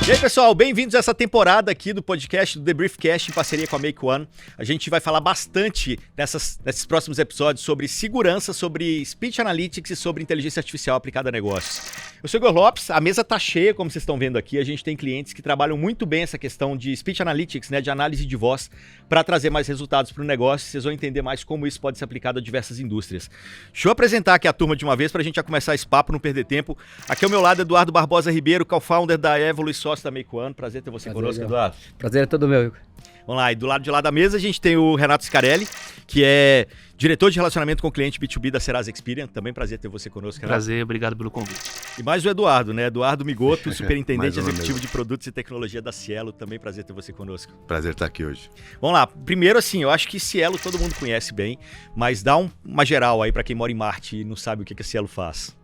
E aí, pessoal, bem-vindos a essa temporada aqui do podcast do The Briefcast em parceria com a Make One. A gente vai falar bastante nesses próximos episódios sobre segurança, sobre Speech Analytics e sobre inteligência artificial aplicada a negócios. Eu sou o Igor Lopes, a mesa tá cheia, como vocês estão vendo aqui. A gente tem clientes que trabalham muito bem essa questão de Speech Analytics, né, de análise de voz, para trazer mais resultados para o negócio. Vocês vão entender mais como isso pode ser aplicado a diversas indústrias. Deixa eu apresentar aqui a turma de uma vez para a gente já começar esse papo, não perder tempo. Aqui ao meu lado, Eduardo Barbosa Ribeiro, co-founder da Evolu e sócio da Make One. Prazer ter você conosco, Eduardo. Prazer é todo meu, Igor. Vamos lá, e do lado de lá da mesa a gente tem o Renato Scarelli, que é diretor de relacionamento com o cliente B2B da Serasa Experian. Também prazer ter você conosco, Renato. Prazer, obrigado pelo convite. E mais o Eduardo, né? Eduardo Migoto, superintendente executivo de produtos e tecnologia da Cielo. Também prazer ter você conosco. Prazer estar aqui hoje. Vamos lá, primeiro assim, eu acho que Cielo todo mundo conhece bem, mas dá uma geral aí para quem mora em Marte e não sabe o que a Cielo faz.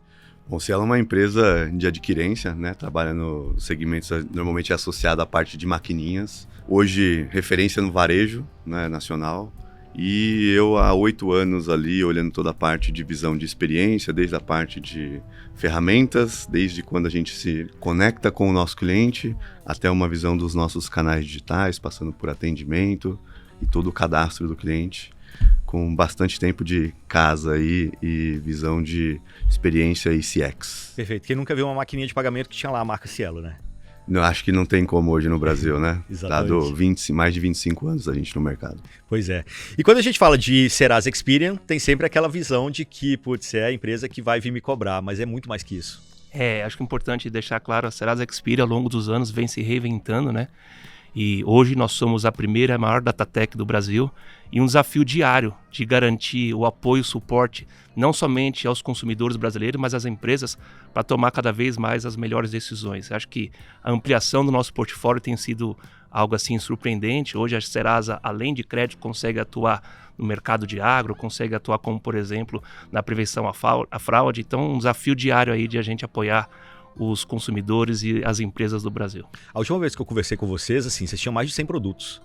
Bom, Cielo é uma empresa de adquirência, né? Trabalha no segmento normalmente associado à parte de maquininhas. Hoje, referência no varejo, né, nacional. E eu há 8 anos ali, olhando toda a parte de visão de experiência, desde a parte de ferramentas, desde quando a gente se conecta com o nosso cliente, até uma visão dos nossos canais digitais, passando por atendimento e todo o cadastro do cliente, com bastante tempo de casa aí e visão de experiência e CX. Perfeito. Quem nunca viu uma maquininha de pagamento que tinha lá a marca Cielo, né? Não, acho que não tem como hoje no Brasil, né? Exatamente. Dado mais de 25 anos a gente no mercado. Pois é. E quando a gente fala de Serasa Experian, tem sempre aquela visão de que, putz, é a empresa que vai vir me cobrar, mas é muito mais que isso. Acho que é importante deixar claro, a Serasa Experian ao longo dos anos vem se reinventando, né? E hoje nós somos a primeira e maior datatech do Brasil e um desafio diário de garantir o apoio e o suporte não somente aos consumidores brasileiros, mas às empresas para tomar cada vez mais as melhores decisões. Acho que a ampliação do nosso portfólio tem sido algo assim surpreendente. Hoje a Serasa, além de crédito, consegue atuar no mercado de agro, consegue atuar como, por exemplo, na prevenção à fraude. Então, um desafio diário aí de a gente apoiar os consumidores e as empresas do Brasil. A última vez que eu conversei com vocês, assim, vocês tinham mais de 100 produtos.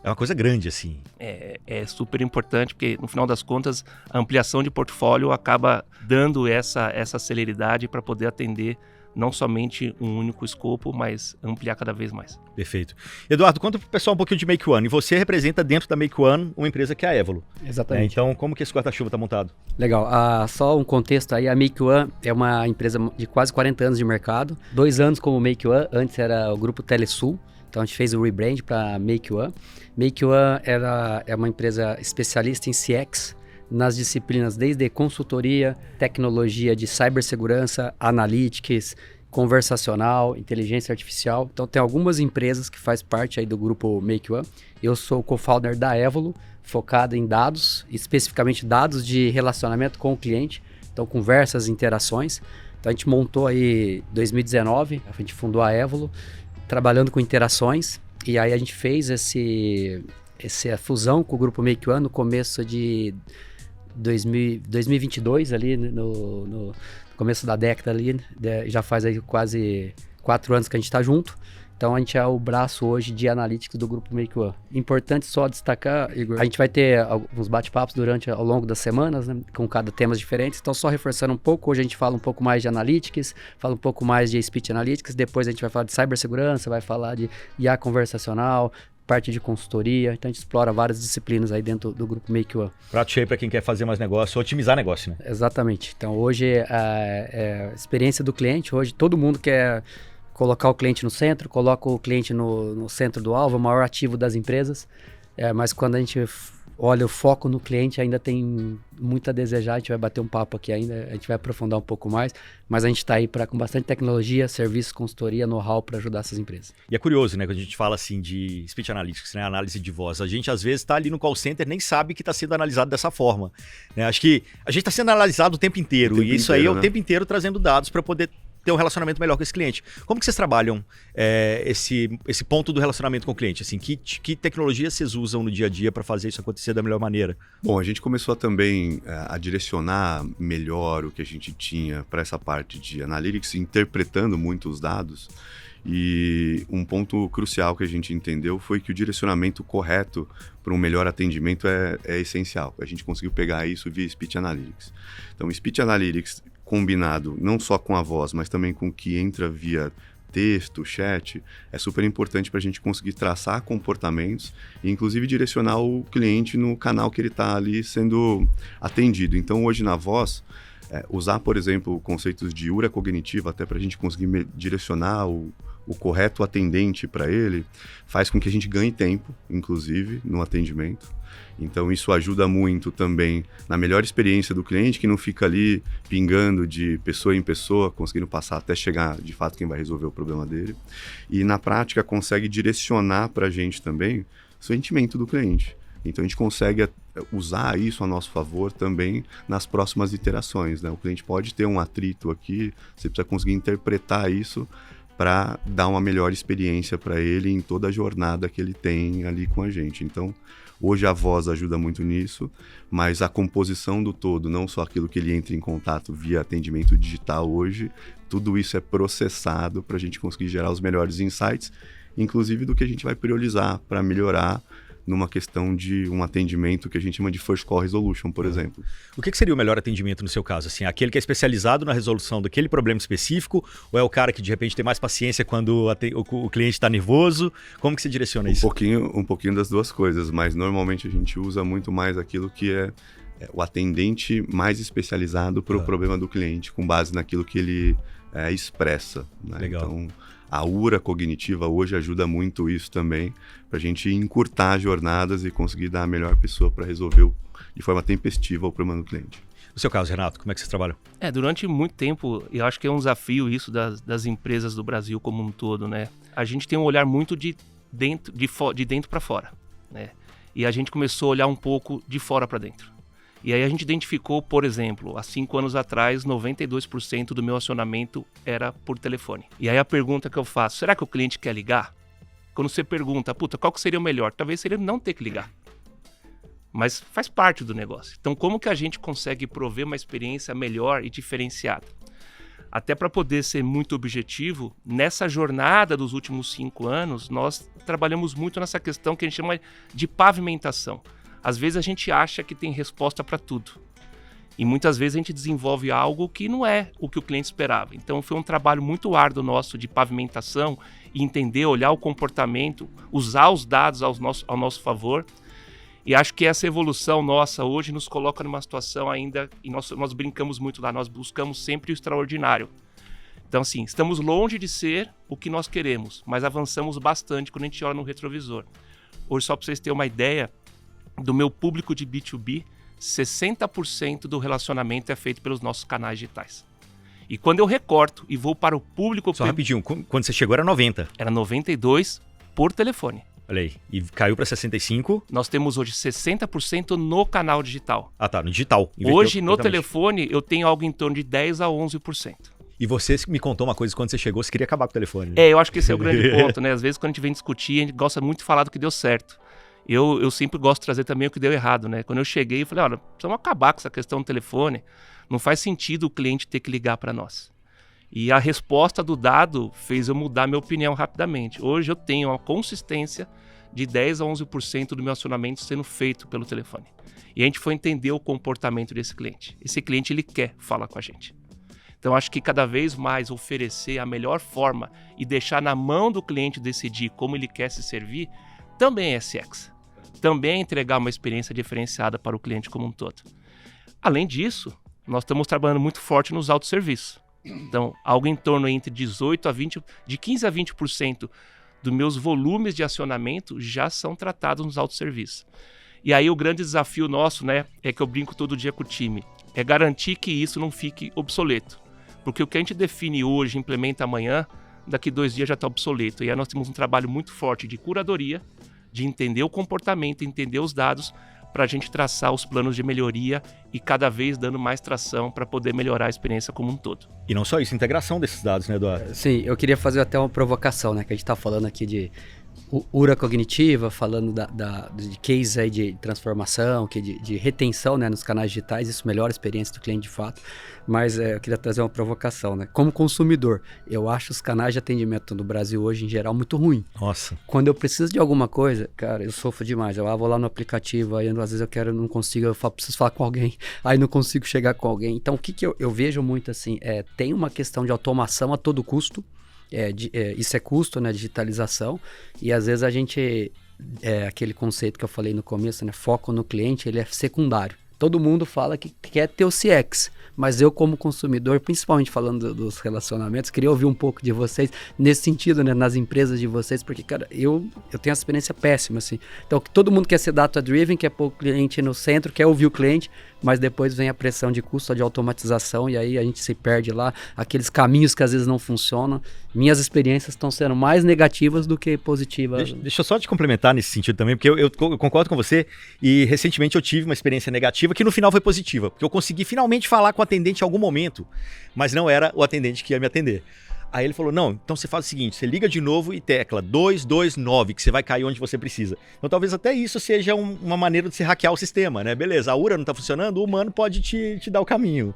É uma coisa grande, assim. É super importante, porque no final das contas, a ampliação de portfólio acaba dando essa celeridade para poder atender não somente um único escopo, mas ampliar cada vez mais. Perfeito. Eduardo, conta pro pessoal um pouquinho de Make One. E você representa dentro da Make One uma empresa que é a Evolu. Exatamente. Então, como que esse guarda-chuva está montado? Legal. Só um contexto aí, a Make One é uma empresa de quase 40 anos de mercado. 2 anos como Make One, antes era o grupo Telesul. Então a gente fez o rebrand para Make One. Make One é uma empresa especialista em CX, nas disciplinas desde consultoria, tecnologia de cibersegurança, analytics, conversacional, inteligência artificial. Então tem algumas empresas que faz parte aí do grupo Make One. Eu sou co-founder da Evolu, focada em dados, especificamente dados de relacionamento com o cliente. Então conversas, interações. Então a gente montou aí em 2019, a gente fundou a Evolu, trabalhando com interações. E aí a gente fez essa fusão com o grupo Make One no começo de 2022, ali no começo da década ali, já faz aí quase 4 anos que a gente está junto. Então a gente é o braço hoje de analytics do grupo Make One. Importante só destacar, Igor, a gente vai ter alguns bate-papos ao longo das semanas, né, com cada temas diferentes. Então só reforçando um pouco, hoje a gente fala um pouco mais de analytics, fala um pouco mais de speech analytics, depois a gente vai falar de cibersegurança, vai falar de IA conversacional, parte de consultoria. Então a gente explora várias disciplinas aí dentro do grupo Make One. Prato cheio para quem quer fazer mais negócio, otimizar negócio, né? Exatamente. Então hoje a experiência do cliente, hoje todo mundo quer colocar o cliente no centro, coloca o cliente no centro do alvo, o maior ativo das empresas. Mas quando a gente olha o foco no cliente, ainda tem muito a desejar. A gente vai bater um papo aqui ainda, a gente vai aprofundar um pouco mais, mas a gente está aí com bastante tecnologia, serviço, consultoria, know-how para ajudar essas empresas. E é curioso, né, quando a gente fala assim de Speech Analytics, né, análise de voz, a gente às vezes está ali no call center, nem sabe que está sendo analisado dessa forma, né? Acho que a gente está sendo analisado o tempo inteiro, e isso aí é o tempo inteiro trazendo dados para poder ter um relacionamento melhor com esse cliente. Como que vocês trabalham esse ponto do relacionamento com o cliente? Assim, que tecnologia vocês usam no dia a dia para fazer isso acontecer da melhor maneira? Bom, a gente começou também a direcionar melhor o que a gente tinha para essa parte de analytics, interpretando muito os dados. E um ponto crucial que a gente entendeu foi que o direcionamento correto para um melhor atendimento é essencial. A gente conseguiu pegar isso via Speech Analytics. Então, Speech Analytics combinado não só com a voz, mas também com o que entra via texto, chat, é super importante para a gente conseguir traçar comportamentos e, inclusive, direcionar o cliente no canal que ele está ali sendo atendido. Então, hoje na Voz, usar, por exemplo, conceitos de URA cognitiva até para a gente conseguir direcionar o correto atendente para ele, faz com que a gente ganhe tempo, inclusive, no atendimento. Então, isso ajuda muito também na melhor experiência do cliente, que não fica ali pingando de pessoa em pessoa, conseguindo passar até chegar, de fato, quem vai resolver o problema dele. E, na prática, consegue direcionar para a gente também o sentimento do cliente. Então, a gente consegue usar isso a nosso favor também nas próximas iterações, né? O cliente pode ter um atrito aqui, você precisa conseguir interpretar isso para dar uma melhor experiência para ele em toda a jornada que ele tem ali com a gente. Então, hoje a Voz ajuda muito nisso, mas a composição do todo, não só aquilo que ele entra em contato via atendimento digital hoje, tudo isso é processado para a gente conseguir gerar os melhores insights, inclusive do que a gente vai priorizar para melhorar numa questão de um atendimento que a gente chama de First Call Resolution, por exemplo. O que seria o melhor atendimento no seu caso? Assim, aquele que é especializado na resolução daquele problema específico, ou é o cara que de repente tem mais paciência quando o cliente está nervoso? Como que você direciona isso? Um pouquinho das duas coisas, mas normalmente a gente usa muito mais aquilo que é o atendente mais especializado para o problema do cliente, com base naquilo que ele expressa, né? Legal. Então, a URA cognitiva hoje ajuda muito isso também, para a gente encurtar jornadas e conseguir dar a melhor pessoa para resolver de forma tempestiva o problema do cliente. No seu caso, Renato, como é que você trabalha? Durante muito tempo, eu acho que é um desafio isso das empresas do Brasil como um todo, né? A gente tem um olhar muito de dentro para fora, né? E a gente começou a olhar um pouco de fora para dentro. E aí a gente identificou, por exemplo, há 5 anos atrás, 92% do meu acionamento era por telefone. E aí a pergunta que eu faço, será que o cliente quer ligar? Quando você pergunta, qual que seria o melhor? Talvez seria não ter que ligar. Mas faz parte do negócio. Então, como que a gente consegue prover uma experiência melhor e diferenciada? Até para poder ser muito objetivo, nessa jornada dos últimos 5 anos, nós trabalhamos muito nessa questão que a gente chama de pavimentação. Às vezes a gente acha que tem resposta para tudo. E muitas vezes a gente desenvolve algo que não é o que o cliente esperava. Então foi um trabalho muito árduo nosso de pavimentação e entender, olhar o comportamento, usar os dados ao nosso favor. E acho que essa evolução nossa hoje nos coloca numa situação ainda, e nós brincamos muito lá, nós buscamos sempre o extraordinário. Então assim, estamos longe de ser o que nós queremos, mas avançamos bastante quando a gente olha no retrovisor. Hoje, só para vocês terem uma ideia, do meu público de B2B, 60% do relacionamento é feito pelos nossos canais digitais. E quando eu recorto e vou para o público... Só rapidinho, quando você chegou era 90? Era 92 por telefone. Olha aí, e caiu para 65? Nós temos hoje 60% no canal digital. Ah tá, no digital. Hoje no telefone eu tenho algo em torno de 10 a 11%. E você me contou uma coisa, quando você chegou, você queria acabar com o telefone. Né? Eu acho que esse é o grande ponto, né? Às vezes quando a gente vem discutir, a gente gosta muito de falar do que deu certo. Eu sempre gosto de trazer também o que deu errado, né? Quando eu cheguei, eu falei, olha, precisamos acabar com essa questão do telefone. Não faz sentido o cliente ter que ligar para nós. E a resposta do dado fez eu mudar minha opinião rapidamente. Hoje eu tenho uma consistência de 10 a 11% do meu acionamento sendo feito pelo telefone. E a gente foi entender o comportamento desse cliente. Esse cliente, ele quer falar com a gente. Então, acho que cada vez mais oferecer a melhor forma e deixar na mão do cliente decidir como ele quer se servir, também é CX. Também é entregar uma experiência diferenciada para o cliente como um todo. Além disso, nós estamos trabalhando muito forte nos autosserviços. Então, algo em torno entre 18 a 20, de 15 a 20% dos meus volumes de acionamento já são tratados nos autosserviços. E aí o grande desafio nosso, né, é que eu brinco todo dia com o time, é garantir que isso não fique obsoleto. Porque o que a gente define hoje, implementa amanhã, daqui 2 dias já está obsoleto. E aí nós temos um trabalho muito forte de curadoria, de entender o comportamento, entender os dados, para a gente traçar os planos de melhoria e cada vez dando mais tração para poder melhorar a experiência como um todo. E não só isso, integração desses dados, né, Eduardo? Sim, eu queria fazer até uma provocação, né? Que a gente está falando aqui de URA cognitiva, falando de case aí de transformação, de retenção, né, nos canais digitais, isso melhora a experiência do cliente de fato, mas eu queria trazer uma provocação, né? Como consumidor, eu acho os canais de atendimento no Brasil hoje, em geral, muito ruim. Nossa. Quando eu preciso de alguma coisa, cara, eu sofro demais, eu vou lá no aplicativo, aí às vezes não consigo, preciso falar com alguém, aí não consigo chegar com alguém. Então, o que eu vejo muito assim, tem uma questão de automação a todo custo, Isso é custo, né? Digitalização. E às vezes a gente, aquele conceito que eu falei no começo, né? Foco no cliente, ele é secundário. Todo mundo fala que quer ter o CX, mas eu como consumidor, principalmente falando dos relacionamentos, queria ouvir um pouco de vocês nesse sentido, né, nas empresas de vocês, porque, cara, eu tenho uma experiência péssima, assim. Então, todo mundo quer ser data-driven, quer pôr o cliente no centro, quer ouvir o cliente, mas depois vem a pressão de custo, de automatização, e aí a gente se perde lá, aqueles caminhos que às vezes não funcionam. Minhas experiências estão sendo mais negativas do que positivas. Deixa eu só te complementar nesse sentido também, porque eu concordo com você, e recentemente eu tive uma experiência negativa que no final foi positiva, porque eu consegui finalmente falar com o atendente em algum momento, mas não era o atendente que ia me atender. Aí ele falou, não, então você faz o seguinte, você liga de novo e tecla 229, que você vai cair onde você precisa. Então talvez até isso seja uma maneira de se hackear o sistema, né? Beleza, a URA não tá funcionando, o humano pode te dar o caminho.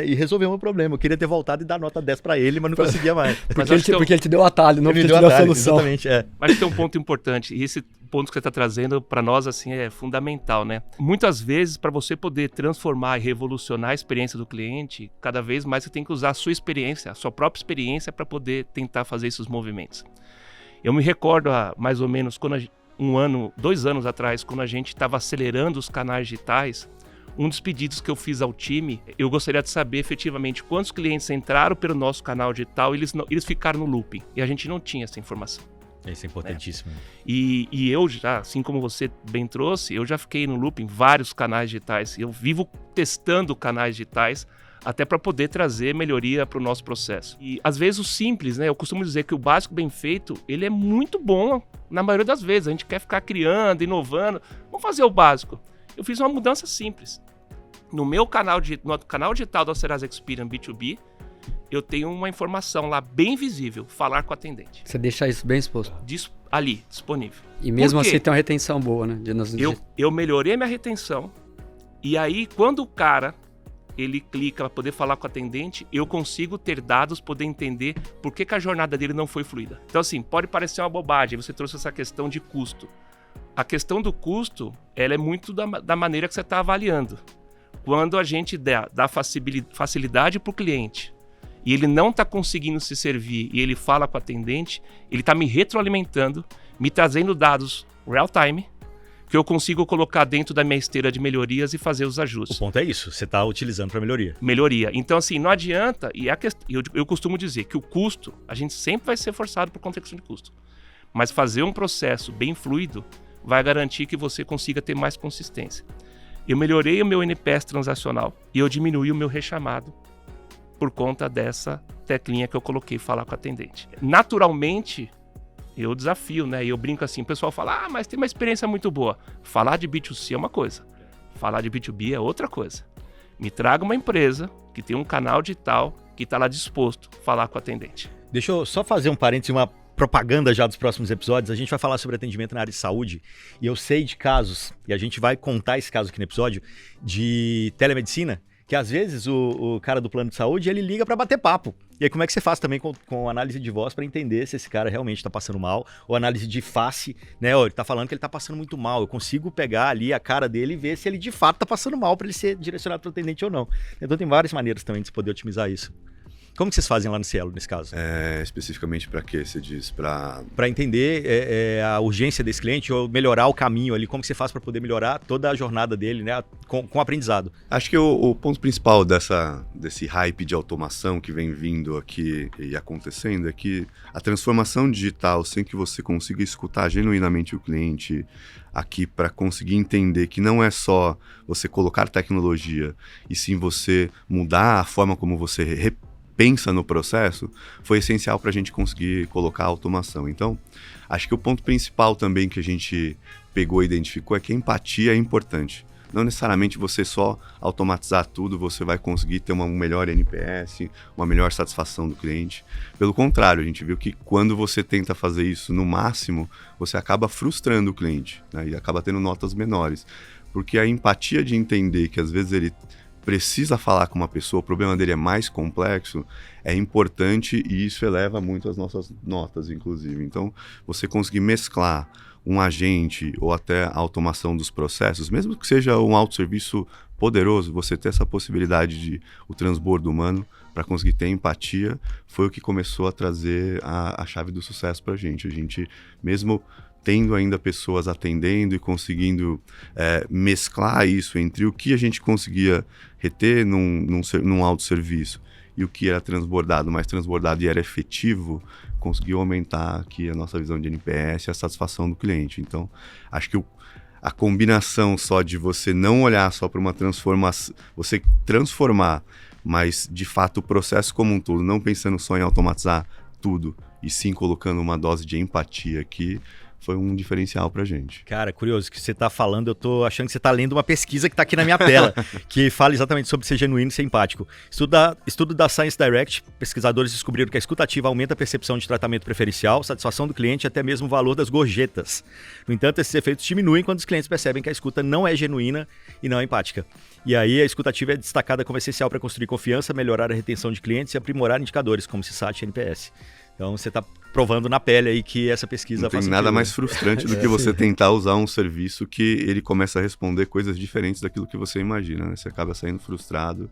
E resolver o meu problema. Eu queria ter voltado e dar nota 10 pra ele, mas não conseguia mais. Porque ele te deu o atalho, não porque ele te deu a solução. Exatamente, Mas tem um ponto importante, e esse ponto que você está trazendo para nós assim é fundamental, né? Muitas vezes, para você poder transformar e revolucionar a experiência do cliente, cada vez mais você tem que usar a sua experiência, a sua própria experiência para poder tentar fazer esses movimentos. Eu me recordo há mais ou menos 2 anos atrás, quando a gente estava acelerando os canais digitais, um dos pedidos que eu fiz ao time, eu gostaria de saber efetivamente quantos clientes entraram pelo nosso canal digital e eles ficaram no looping. E a gente não tinha essa informação. Isso é importantíssimo. E eu já, assim como você bem trouxe, eu já fiquei no looping em vários canais digitais. Eu vivo testando canais digitais até para poder trazer melhoria para o nosso processo. E às vezes o simples, né? Eu costumo dizer que o básico bem feito, ele é muito bom na maioria das vezes. A gente quer ficar criando, inovando. Vamos fazer o básico. Eu fiz uma mudança simples. No canal digital da Serasa Experian B2B, eu tenho uma informação lá bem visível, falar com o atendente. Você deixa isso bem exposto? Ali, disponível. E mesmo assim tem uma retenção boa, né? Eu melhorei minha retenção, e aí quando o cara ele clica para poder falar com o atendente, eu consigo ter dados, poder entender por que a jornada dele não foi fluida. Então assim, pode parecer uma bobagem, você trouxe essa questão de custo. A questão do custo, ela é muito da maneira que você está avaliando. Quando a gente dá facilidade para o cliente e ele não está conseguindo se servir e ele fala com o atendente, ele está me retroalimentando, me trazendo dados real time, que eu consigo colocar dentro da minha esteira de melhorias e fazer os ajustes. O ponto é isso, você está utilizando para melhoria. Melhoria. Então, assim, não adianta, e eu costumo dizer que o custo, a gente sempre vai ser forçado por conta de custo. Mas fazer um processo bem fluido vai garantir que você consiga ter mais consistência. Eu melhorei o meu NPS transacional e eu diminuí o meu rechamado por conta dessa teclinha que eu coloquei, falar com o atendente. Naturalmente, eu desafio, né? E eu brinco assim, o pessoal fala, mas tem uma experiência muito boa. Falar de B2C é uma coisa, falar de B2B é outra coisa. Me traga uma empresa que tem um canal digital que está lá disposto a falar com o atendente. Deixa eu só fazer um parênteses, uma propaganda já dos próximos episódios. A gente vai falar sobre atendimento na área de saúde e eu sei de casos, e a gente vai contar esse caso aqui no episódio, de telemedicina, que às vezes o cara do plano de saúde, ele liga para bater papo. E aí como é que você faz também com análise de voz para entender se esse cara realmente está passando mal, ou análise de face, né? Ele tá falando que ele tá passando muito mal, eu consigo pegar ali a cara dele e ver se ele de fato tá passando mal para ele ser direcionado para o atendente ou não. Então tem várias maneiras também de se poder otimizar isso. Como que vocês fazem lá no Cielo, nesse caso? Especificamente para quê? Você diz para entender a urgência desse cliente ou melhorar o caminho ali. Como que você faz para poder melhorar toda a jornada dele, né, com aprendizado? Acho que o ponto principal desse hype de automação que vem vindo aqui e acontecendo é que a transformação digital, sem que você consiga escutar genuinamente o cliente aqui para conseguir entender que não é só você colocar tecnologia e sim você mudar a forma como você pensa no processo, foi essencial para a gente conseguir colocar a automação. Então, acho que o ponto principal também que a gente pegou e identificou é que a empatia é importante. Não necessariamente você só automatizar tudo, você vai conseguir ter um melhor NPS, uma melhor satisfação do cliente. Pelo contrário, a gente viu que quando você tenta fazer isso no máximo, você acaba frustrando o cliente, né, e acaba tendo notas menores. Porque a empatia de entender que às vezes ele precisa falar com uma pessoa, o problema dele é mais complexo, é importante e isso eleva muito as nossas notas, inclusive. Então, você conseguir mesclar um agente ou até a automação dos processos, mesmo que seja um autosserviço poderoso você ter essa possibilidade de o transbordo humano para conseguir ter empatia, foi o que começou a trazer a chave do sucesso para a gente. A gente, mesmo tendo ainda pessoas atendendo e conseguindo mesclar isso entre o que a gente conseguia reter num autosserviço e o que era transbordado, mais transbordado e era efetivo, conseguiu aumentar aqui a nossa visão de NPS e a satisfação do cliente. Então, acho que a combinação só de você não olhar só para uma transformação, você transformar, mas de fato o processo como um todo, não pensando só em automatizar tudo, e sim colocando uma dose de empatia aqui, foi um diferencial pra gente. Cara, curioso que você tá falando, eu tô achando que você tá lendo uma pesquisa que tá aqui na minha tela, que fala exatamente sobre ser genuíno e ser empático. Estudo da Science Direct, pesquisadores descobriram que a escuta ativa aumenta a percepção de tratamento preferencial, satisfação do cliente e até mesmo o valor das gorjetas. No entanto, esses efeitos diminuem quando os clientes percebem que a escuta não é genuína e não é empática. E aí a escuta ativa é destacada como essencial para construir confiança, melhorar a retenção de clientes e aprimorar indicadores como CSAT e NPS. Então você está provando na pele aí que essa pesquisa faz sentido. Não tem nada mais frustrante do que você tentar usar um serviço que ele começa a responder coisas diferentes daquilo que você imagina, né? Você acaba saindo frustrado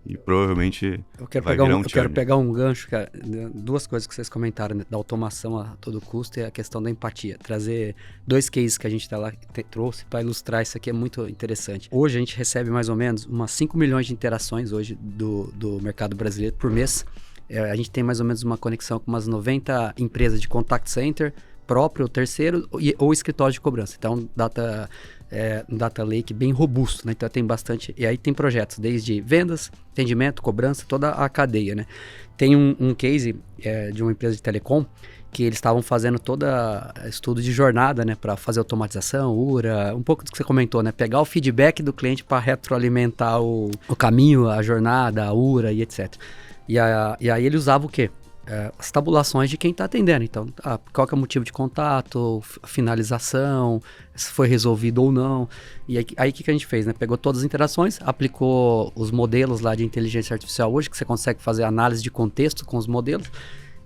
e provavelmente vai virar um churn. Eu quero pegar um gancho, cara. Duas coisas que vocês comentaram, né? Da automação a todo custo e a questão da empatia. Trazer 2 cases que a gente trouxe para ilustrar isso aqui é muito interessante. Hoje a gente recebe mais ou menos umas 5 milhões de interações hoje do mercado brasileiro por mês. A gente tem mais ou menos uma conexão com umas 90 empresas de contact center, próprio, terceiro ou escritório de cobrança. Então, um data lake bem robusto, né? Então tem bastante. E aí tem projetos desde vendas, atendimento, cobrança, toda a cadeia, né? Tem um case de uma empresa de telecom que eles estavam fazendo toda estudo de jornada, né? Para fazer automatização, URA, um pouco do que você comentou, né? Pegar o feedback do cliente para retroalimentar o caminho, a jornada, a URA e etc. E aí ele usava o quê? As tabulações de quem está atendendo. Então, qual que é o motivo de contato, finalização, se foi resolvido ou não. E aí o que a gente fez, né? Pegou todas as interações, aplicou os modelos lá de inteligência artificial hoje, que você consegue fazer análise de contexto com os modelos.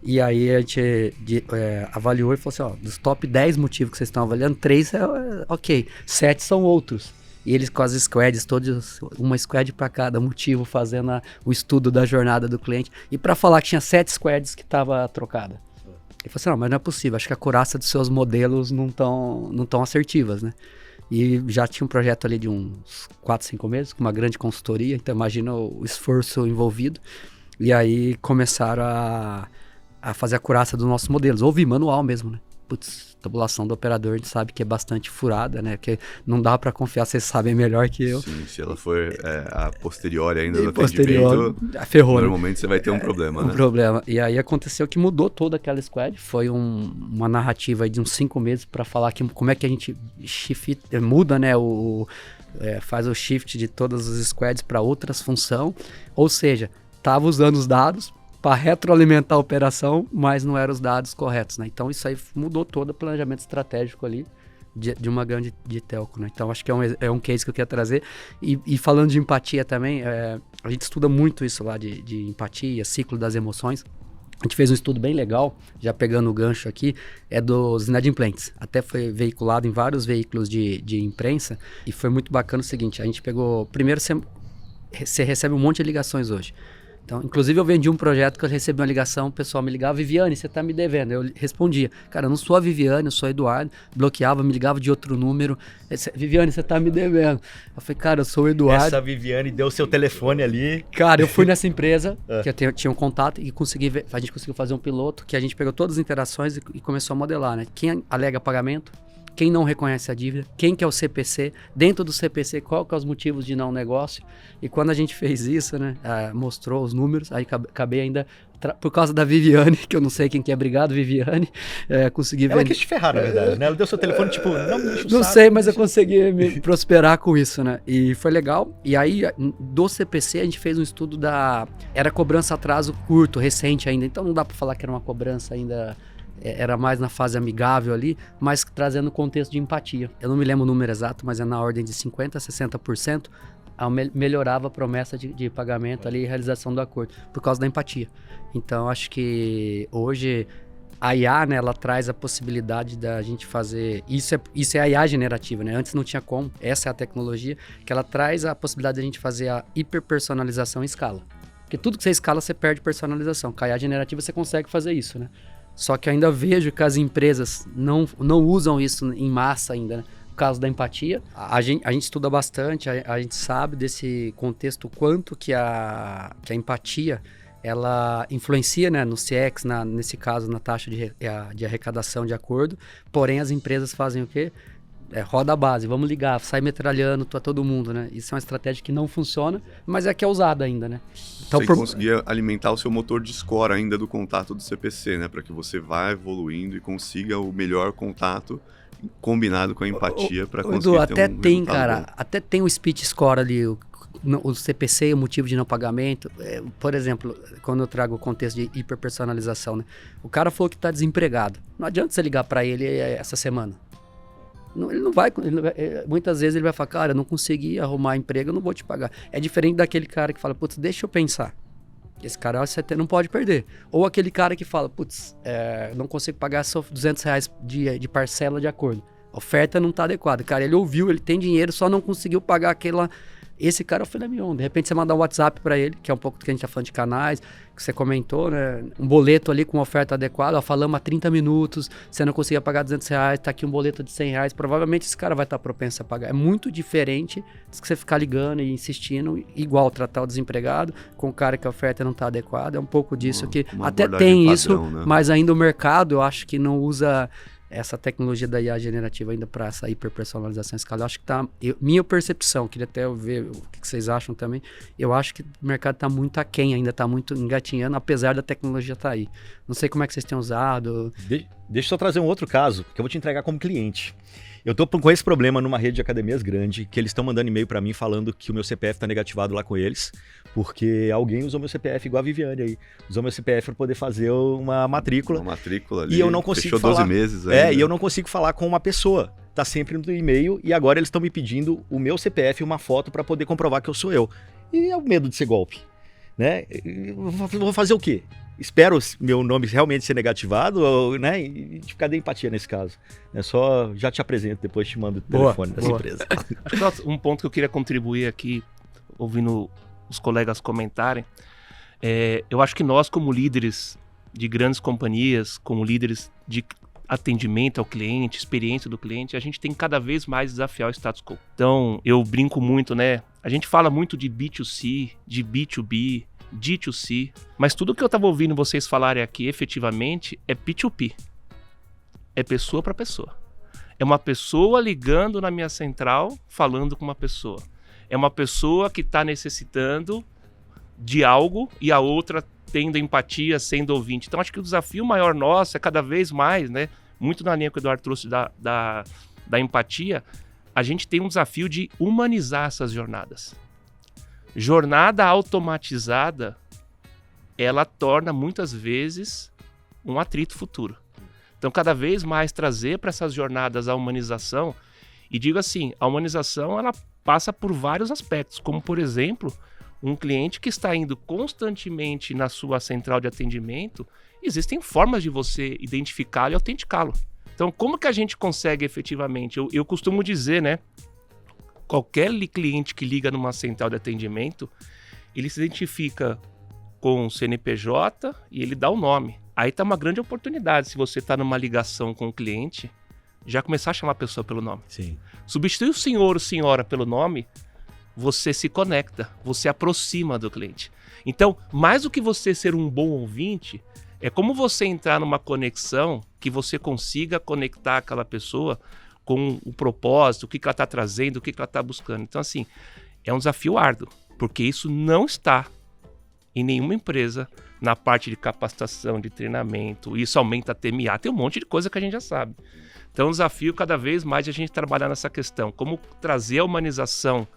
E aí a gente avaliou e falou assim, ó, dos top 10 motivos que vocês estão avaliando, 3 ok, 7 são outros. E eles com as squads, todos, uma squad para cada motivo, fazendo o estudo da jornada do cliente. E para falar que tinha 7 squads que estava trocada. Ele falou assim, não, mas não é possível, acho que a acurácia dos seus modelos não tão assertivas, né? E já tinha um projeto ali de uns 4, 5 meses, com uma grande consultoria, então imagina o esforço envolvido. E aí começaram a fazer a acurácia dos nossos modelos, ouvir manual mesmo, né? Putz, tabulação do operador a gente sabe que é bastante furada, né? Que não dá para confiar, vocês sabem melhor que eu. Sim, se ela for a posteriori ainda do atendimento, ferrou, normalmente né? você vai ter um problema, né? Um problema. E aí aconteceu que mudou toda aquela squad, foi uma narrativa aí de uns 5 meses para falar que, como é que a gente muda, né? Faz o shift de todas as squads para outras funções, ou seja, tava usando os dados para retroalimentar a operação, mas não eram os dados corretos, né? Então isso aí mudou todo o planejamento estratégico ali de uma grande de telco, né? Então acho que é um case que eu quero trazer. E falando de empatia também, a gente estuda muito isso lá de empatia, ciclo das emoções. A gente fez um estudo bem legal, já pegando o gancho aqui, dos inadimplentes. Até foi veiculado em vários veículos de imprensa e foi muito bacana o seguinte, a gente pegou... Primeiro você recebe um monte de ligações hoje. Então, inclusive eu vendi um projeto que eu recebi uma ligação, o pessoal me ligava, Viviane, você tá me devendo. Eu respondia, cara, eu não sou a Viviane, eu sou o Eduardo. Bloqueava, me ligava de outro número. Viviane, você tá me devendo. Eu falei, cara, eu sou o Eduardo. Essa Viviane deu seu telefone ali. Cara, eu fui nessa empresa, que eu tinha um contato, e a gente conseguiu fazer um piloto, que a gente pegou todas as interações e começou a modelar, né? Quem alega pagamento, quem não reconhece a dívida, quem que é o CPC, dentro do CPC, qual que é os motivos de não negócio. E quando a gente fez isso, né, mostrou os números, aí acabei ainda, por causa da Viviane, que eu não sei quem que é, obrigado Viviane, consegui vender. Ela quis te ferrar, na verdade, né? Ela deu seu telefone, tipo, não me enche o Não saco, sei, mas eu consegui me prosperar com isso, né? E foi legal. E aí, do CPC, a gente fez um estudo era cobrança atraso curto, recente ainda, então não dá para falar que era uma cobrança ainda... Era mais na fase amigável ali, mas trazendo contexto de empatia. Eu não me lembro o número exato, mas é na ordem de 50% a 60%, melhorava a promessa de pagamento ali e realização do acordo, por causa da empatia. Então, acho que hoje A IA, né, ela traz a possibilidade da gente fazer... Isso é a IA generativa, né? Antes não tinha como. Essa é a tecnologia que ela traz a possibilidade da gente fazer a hiperpersonalização em escala. Porque tudo que você escala, você perde personalização. Com a IA generativa, você consegue fazer isso, né? Só que eu ainda vejo que as empresas não usam isso em massa ainda, né? No caso da empatia, a gente estuda bastante, a gente sabe desse contexto quanto que a empatia... ela influencia, né, no CX, nesse caso, na taxa de arrecadação de acordo, porém as empresas fazem o quê? Roda a base, vamos ligar, sai metralhando todo mundo, né? Isso é uma estratégia que não funciona, mas é que é usada ainda, né? Então, você conseguir alimentar o seu motor de score ainda do contato do CPC, né? Para que você vá evoluindo e consiga o melhor contato combinado com a empatia para conseguir Edu, ter um resultado cara, bom. até tem o speech score ali, o CPC, o motivo de não pagamento. Por exemplo, quando eu trago o contexto de hiperpersonalização, né? O cara falou que está desempregado. Não adianta você ligar para ele essa semana. Ele não vai, muitas vezes ele vai falar, cara, eu não consegui arrumar emprego, eu não vou te pagar. É diferente daquele cara que fala, putz, deixa eu pensar. Esse cara você não pode perder. Ou aquele cara que fala, putz, não consigo pagar só R$200 de parcela de acordo. A oferta não está adequada. Cara, ele ouviu, ele tem dinheiro, só não conseguiu pagar aquela... Esse cara é o filé mignon. De repente você mandar um WhatsApp para ele, que é um pouco do que a gente tá falando de canais, que você comentou, né? Um boleto ali com uma oferta adequada, ó, falamos há 30 minutos, você não conseguia pagar R$200, tá aqui um boleto de R$100, provavelmente esse cara vai estar propenso a pagar. É muito diferente de você ficar ligando e insistindo, igual tratar o desempregado com o cara que a oferta não tá adequada. É um pouco disso que até tem padrão, isso, né? Mas ainda o mercado, eu acho que não usa... essa tecnologia da IA generativa ainda para essa hiperpersonalização em escala. Eu acho que tá... minha percepção, queria até ver o que vocês acham também, eu acho que o mercado está muito aquém, ainda está muito engatinhando, apesar da tecnologia estar aí. Não sei como é que vocês têm usado. Deixa eu só trazer um outro caso, que eu vou te entregar como cliente. Eu tô com esse problema numa rede de academias grande, que eles estão mandando e-mail para mim falando que o meu CPF está negativado lá com eles, porque alguém usou meu CPF, igual a Viviane aí, usou meu CPF para poder fazer uma matrícula. Uma matrícula ali, e eu não consigo fechou falar, 12 meses ainda. E eu não consigo falar com uma pessoa. Tá sempre no e-mail e agora eles estão me pedindo o meu CPF e uma foto para poder comprovar que eu sou eu. E é o medo de ser golpe, né? Eu vou fazer o quê? Espero meu nome realmente ser negativado, né? E cadê a empatia nesse caso? É só, já te apresento, depois te mando o telefone dessa empresa. Acho que um ponto que eu queria contribuir aqui, ouvindo os colegas comentarem, eu acho que nós, como líderes de grandes companhias, como líderes de atendimento ao cliente, experiência do cliente, a gente tem cada vez mais desafiar o status quo. Então, eu brinco muito, né? A gente fala muito de B2C, de B2B, D2C, mas tudo que eu estava ouvindo vocês falarem aqui efetivamente é P2P. É pessoa para pessoa. É uma pessoa ligando na minha central, falando com uma pessoa. É uma pessoa que está necessitando de algo e a outra tendo empatia, sendo ouvinte. Então, acho que o desafio maior nosso é cada vez mais, né? Muito na linha que o Eduardo trouxe da empatia, a gente tem um desafio de humanizar essas jornadas. Jornada automatizada, ela torna muitas vezes um atrito futuro. Então, cada vez mais trazer para essas jornadas a humanização, e digo assim, a humanização ela passa por vários aspectos, como por exemplo, um cliente que está indo constantemente na sua central de atendimento, existem formas de você identificá-lo e autenticá-lo. Então, como que a gente consegue efetivamente? Eu costumo dizer, né? Qualquer cliente que liga numa central de atendimento, ele se identifica com o CNPJ e ele dá o nome. Aí está uma grande oportunidade, se você está numa ligação com o cliente, já começar a chamar a pessoa pelo nome. Sim. Substituir o senhor ou senhora pelo nome, você se conecta, você aproxima do cliente. Então, mais do que você ser um bom ouvinte, é como você entrar numa conexão que você consiga conectar aquela pessoa com o propósito, o que ela está trazendo, o que ela está buscando. Então, assim, é um desafio árduo, porque isso não está em nenhuma empresa na parte de capacitação, de treinamento. Isso aumenta a TMA, tem um monte de coisa que a gente já sabe. Então, o desafio cada vez mais é a gente trabalhar nessa questão, como trazer a humanização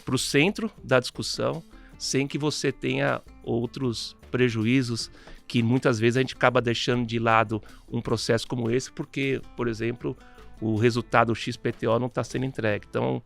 para o centro da discussão, sem que você tenha outros prejuízos que muitas vezes a gente acaba deixando de lado um processo como esse, porque, por exemplo, o resultado XPTO não está sendo entregue. Então,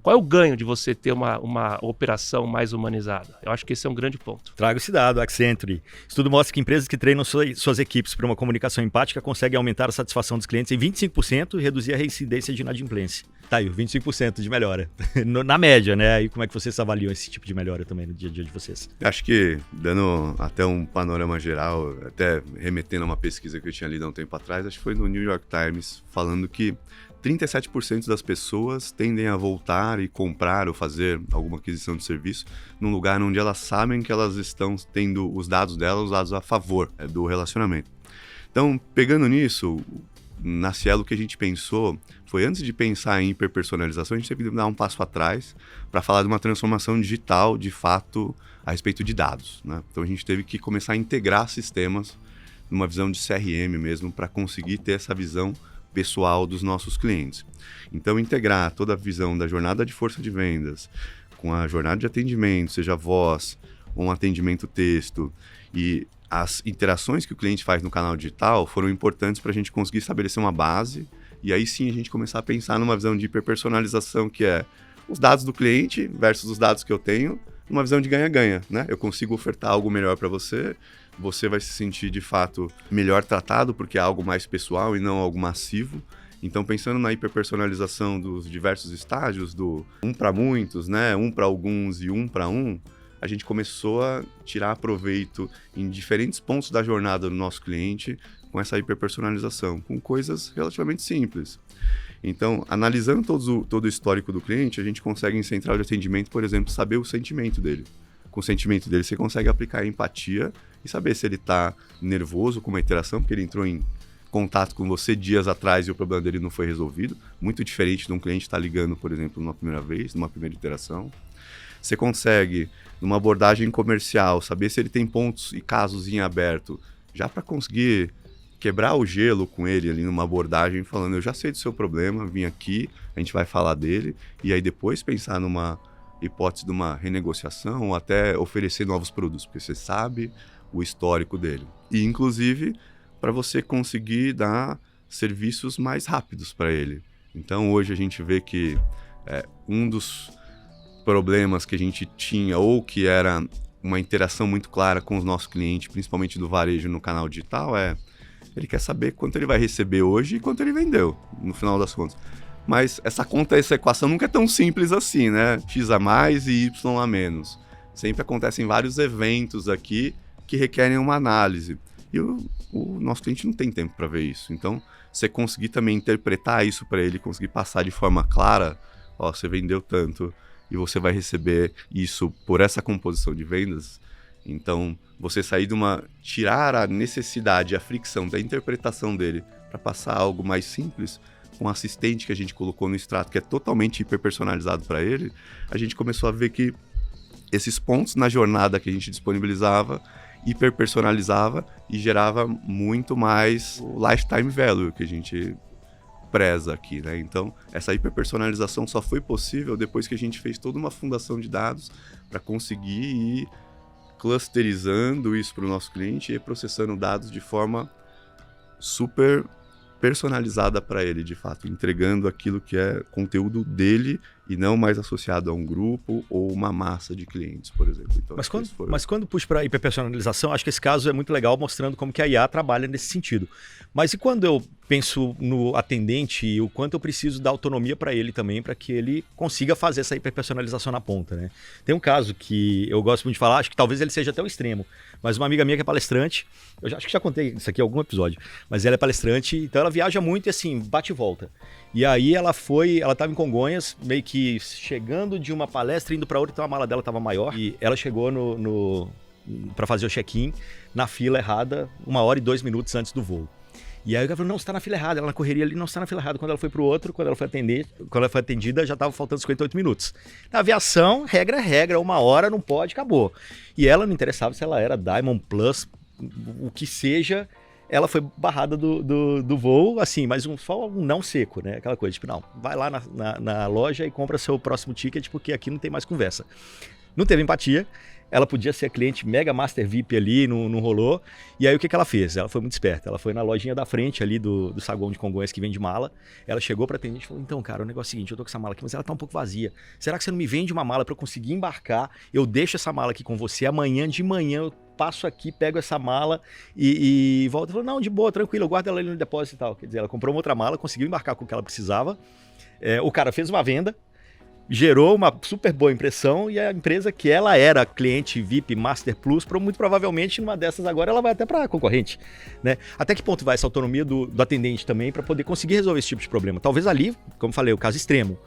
Qual é o ganho de você ter uma operação mais humanizada? Eu acho que esse é um grande ponto. Trago esse dado, Accenture. Estudo mostra que empresas que treinam suas equipes para uma comunicação empática conseguem aumentar a satisfação dos clientes em 25% e reduzir a reincidência de inadimplência. Tá aí, 25% de melhora. Na média, né? E como é que vocês avaliam esse tipo de melhora também no dia a dia de vocês? Acho que, dando até um panorama geral, até remetendo a uma pesquisa que eu tinha lido há um tempo atrás, acho que foi no New York Times, falando que 37% das pessoas tendem a voltar e comprar ou fazer alguma aquisição de serviço num lugar onde elas sabem que elas estão tendo os dados delas usados a favor do relacionamento. Então, pegando nisso, na Cielo o que a gente pensou foi, antes de pensar em hiperpersonalização, a gente teve que dar um passo atrás para falar de uma transformação digital, de fato, a respeito de dados, né? Então a gente teve que começar a integrar sistemas numa visão de CRM mesmo, para conseguir ter essa visão pessoal dos nossos clientes. Então, integrar toda a visão da jornada de força de vendas com a jornada de atendimento, seja voz ou um atendimento texto, e as interações que o cliente faz no canal digital foram importantes para a gente conseguir estabelecer uma base, e aí sim a gente começar a pensar numa visão de hiperpersonalização, que é os dados do cliente versus os dados que eu tenho, numa visão de ganha-ganha, né? Eu consigo ofertar algo melhor para você, você vai se sentir de fato melhor tratado, porque é algo mais pessoal e não algo massivo. Então, pensando na hiperpersonalização dos diversos estágios, do um para muitos, né? Um para alguns e um para um, a gente começou a tirar proveito em diferentes pontos da jornada do nosso cliente com essa hiperpersonalização, com coisas relativamente simples. Então, analisando todo o histórico do cliente, a gente consegue, em central de atendimento, por exemplo, saber o sentimento dele. Com o sentimento dele, você consegue aplicar a empatia e saber se ele está nervoso com uma interação, porque ele entrou em contato com você dias atrás e o problema dele não foi resolvido. Muito diferente de um cliente estar ligando, por exemplo, numa primeira vez, numa primeira interação. Você consegue, numa abordagem comercial, saber se ele tem pontos e casos em aberto, já para conseguir quebrar o gelo com ele ali numa abordagem, falando, eu já sei do seu problema, vim aqui, a gente vai falar dele, e aí depois pensar numa hipótese de uma renegociação ou até oferecer novos produtos, porque você sabe o histórico dele. E, inclusive, para você conseguir dar serviços mais rápidos para ele. Então, hoje a gente vê que um dos problemas que a gente tinha, ou que era uma interação muito clara com os nossos clientes, principalmente do varejo no canal digital, ele quer saber quanto ele vai receber hoje e quanto ele vendeu, no final das contas. Mas essa equação nunca é tão simples assim, né? X a mais e Y a menos. Sempre acontecem vários eventos aqui que requerem uma análise. E o nosso cliente não tem tempo para ver isso. Então, você conseguir também interpretar isso para ele, conseguir passar de forma clara, ó, você vendeu tanto e você vai receber isso por essa composição de vendas. Então, você sair tirar a necessidade, a fricção da interpretação dele para passar algo mais simples, com um assistente que a gente colocou no extrato, que é totalmente hiperpersonalizado para ele, a gente começou a ver que esses pontos na jornada que a gente disponibilizava, hiperpersonalizava e gerava muito mais o lifetime value que a gente preza aqui, né? Então, essa hiperpersonalização só foi possível depois que a gente fez toda uma fundação de dados para conseguir ir clusterizando isso para o nosso cliente e processando dados de forma super personalizada para ele, de fato, entregando aquilo que é conteúdo dele e não mais associado a um grupo ou uma massa de clientes, por exemplo. Então, mas quando puxa para hiperpersonalização, acho que esse caso é muito legal, mostrando como que a IA trabalha nesse sentido. Mas e quando eu penso no atendente e o quanto eu preciso dar autonomia para ele também, para que ele consiga fazer essa hiperpersonalização na ponta, né? Tem um caso que eu gosto muito de falar, acho que talvez ele seja até o extremo, mas uma amiga minha que é palestrante, acho que já contei isso aqui em algum episódio, mas ela é palestrante, então ela viaja muito e assim, bate e volta. E aí ela estava em Congonhas, meio que chegando de uma palestra, indo para outra, então a mala dela estava maior, e ela chegou para fazer o check-in na fila errada, 1 hora e 2 minutos antes do voo. E aí o cara falou, não, você está na fila errada, ela na correria ali, não, você está na fila errada. Quando ela foi pro outro, quando ela foi atendida, já estava faltando 58 minutos. Na aviação, regra, 1 hora, não pode, acabou. E ela não interessava se ela era Diamond Plus, o que seja, ela foi barrada do voo, assim, mas só um não seco, né? Aquela coisa, tipo, não, vai lá na loja e compra seu próximo ticket, porque aqui não tem mais conversa. Não teve empatia, ela podia ser a cliente mega master VIP ali, não rolou. E aí o que ela fez? Ela foi muito esperta, ela foi na lojinha da frente ali do saguão de Congonhas que vende mala, ela chegou pra atendente e falou, então cara, o negócio é o seguinte, eu tô com essa mala aqui, mas ela tá um pouco vazia. Será que você não me vende uma mala pra eu conseguir embarcar? Eu deixo essa mala aqui com você, amanhã de manhã eu passo aqui, pego essa mala e volto. Falou, não, de boa, tranquilo, eu guardo ela ali no depósito e tal. Quer dizer, ela comprou uma outra mala, conseguiu embarcar com o que ela precisava. O cara fez uma venda, gerou uma super boa impressão e a empresa que ela era cliente VIP Master Plus, muito provavelmente numa dessas agora ela vai até para concorrente, né? Até que ponto vai essa autonomia do atendente também para poder conseguir resolver esse tipo de problema? Talvez ali, como falei, o caso extremo.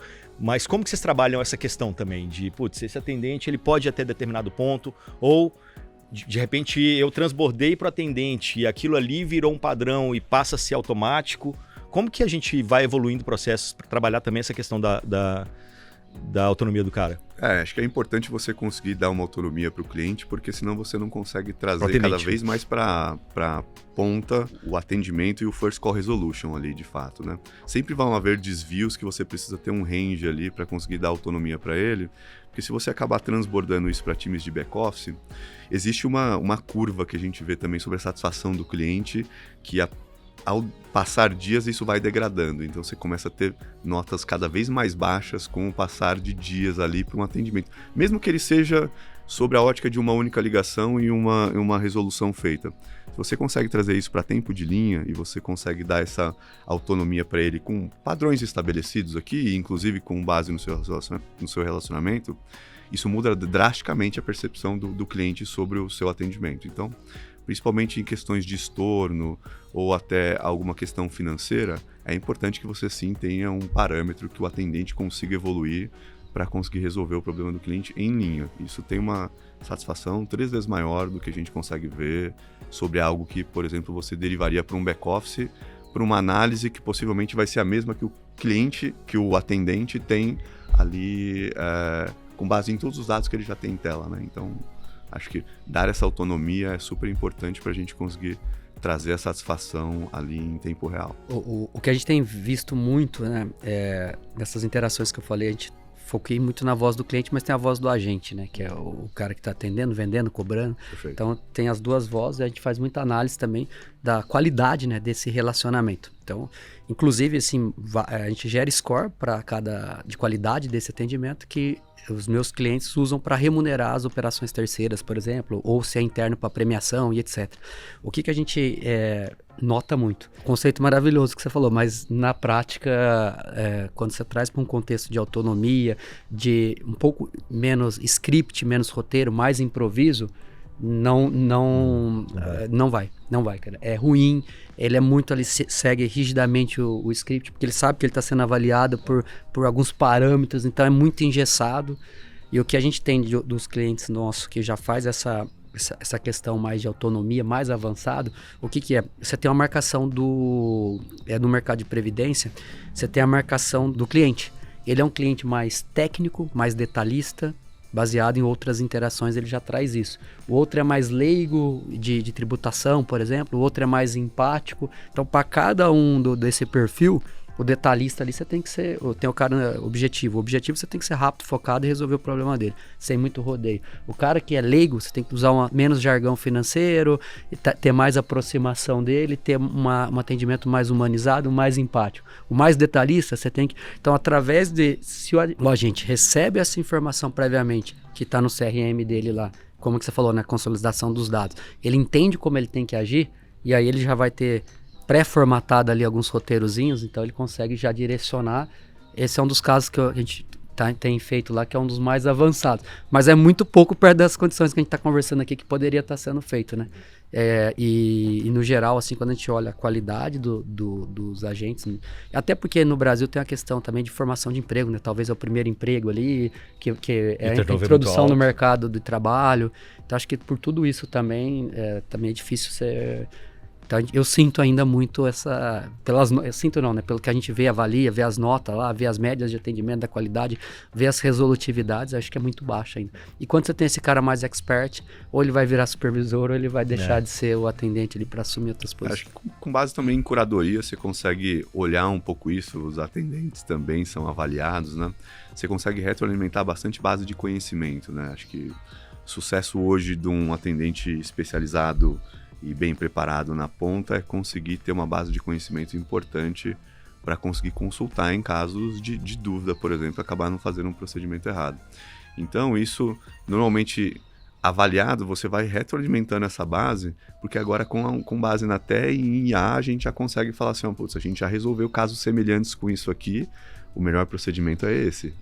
Mas como que vocês trabalham essa questão também de, putz, esse atendente ele pode ir até determinado ponto ou de repente eu transbordei para o atendente e aquilo ali virou um padrão e passa a ser automático. Como que a gente vai evoluindo processos para trabalhar também essa questão da autonomia do cara? Acho que é importante você conseguir dar uma autonomia para o cliente, porque senão você não consegue trazer cada vez mais para ponta o atendimento e o first call resolution ali, de fato, né? Sempre vão haver desvios que você precisa ter um range ali para conseguir dar autonomia para ele, porque se você acabar transbordando isso para times de back-office, existe uma curva que a gente vê também sobre a satisfação do cliente, que ao passar dias isso vai degradando, então você começa a ter notas cada vez mais baixas com o passar de dias ali para um atendimento, mesmo que ele seja sobre a ótica de uma única ligação e uma resolução feita. Se você consegue trazer isso para tempo de linha e você consegue dar essa autonomia para ele com padrões estabelecidos aqui, inclusive com base no seu relacionamento, isso muda drasticamente a percepção do cliente sobre o seu atendimento. Então, principalmente em questões de estorno ou até alguma questão financeira, é importante que você sim tenha um parâmetro que o atendente consiga evoluir para conseguir resolver o problema do cliente em linha. Isso tem uma satisfação 3 vezes maior do que a gente consegue ver sobre algo que, por exemplo, você derivaria para um back-office, para uma análise que possivelmente vai ser a mesma que o cliente, que o atendente tem ali com base em todos os dados que ele já tem em tela, né? Então, acho que dar essa autonomia é super importante para a gente conseguir trazer a satisfação ali em tempo real. O que a gente tem visto muito, né, nessas interações que eu falei, a gente foquei muito na voz do cliente, mas tem a voz do agente, né, que é o cara que está atendendo, vendendo, cobrando. Perfeito. Então tem as duas vozes e a gente faz muita análise também da qualidade, né, desse relacionamento. Então, inclusive, assim, a gente gera score para de qualidade desse atendimento que os meus clientes usam para remunerar as operações terceiras, por exemplo, ou se é interno para premiação e etc. O que a gente nota muito? Conceito maravilhoso que você falou, mas na prática, quando você traz para um contexto de autonomia, de um pouco menos script, menos roteiro, mais improviso, não vai, cara. É ruim, ele é muito ali, segue rigidamente o script, porque ele sabe que ele está sendo avaliado por alguns parâmetros, então é muito engessado. E o que a gente tem dos clientes nossos que já faz essa questão mais de autonomia, mais avançado, o que é? Você tem uma marcação no mercado de previdência, você tem a marcação do cliente. Ele é um cliente mais técnico, mais detalhista, baseado em outras interações, ele já traz isso. O outro é mais leigo de tributação, por exemplo, o outro é mais empático. Então, para cada um desse perfil, o detalhista ali, você tem que ser... Tem o cara objetivo. O objetivo você tem que ser rápido, focado e resolver o problema dele, sem muito rodeio. O cara que é leigo, você tem que usar menos jargão financeiro, ter mais aproximação dele, ter um atendimento mais humanizado, mais empático. O mais detalhista, você tem que... Então, através de... Se o agente recebe essa informação previamente, que está no CRM dele lá, como que você falou, na consolidação dos dados, ele entende como ele tem que agir, e aí ele já vai ter pré-formatado ali alguns roteirozinhos, então ele consegue já direcionar. Esse é um dos casos que a gente tem feito lá, que é um dos mais avançados. Mas é muito pouco perto das condições que a gente está conversando aqui, que poderia estar sendo feito, né? E no geral, assim, quando a gente olha a qualidade dos agentes, até porque no Brasil tem a questão também de formação de emprego, né? Talvez é o primeiro emprego ali, que é a introdução no mercado de trabalho. Então, acho que por tudo isso também é difícil ser... Então, eu sinto ainda muito eu sinto não, né? Pelo que a gente vê, avalia, vê as notas lá, vê as médias de atendimento, da qualidade, vê as resolutividades, acho que é muito baixo ainda. E quando você tem esse cara mais expert, ou ele vai virar supervisor, ou ele vai deixar de ser o atendente ali para assumir outras posições. Acho que com base também em curadoria, você consegue olhar um pouco isso, os atendentes também são avaliados, né? Você consegue retroalimentar bastante base de conhecimento, né? Acho que Sucesso hoje de um atendente especializado e bem preparado na ponta é conseguir ter uma base de conhecimento importante para conseguir consultar em casos de dúvida, por exemplo, acabar não fazendo um procedimento errado. Então, isso, normalmente, avaliado, você vai retroalimentando essa base, porque agora, com base na TE e em IA, a gente já consegue falar assim, putz, a gente já resolveu casos semelhantes com isso aqui, o melhor procedimento é esse.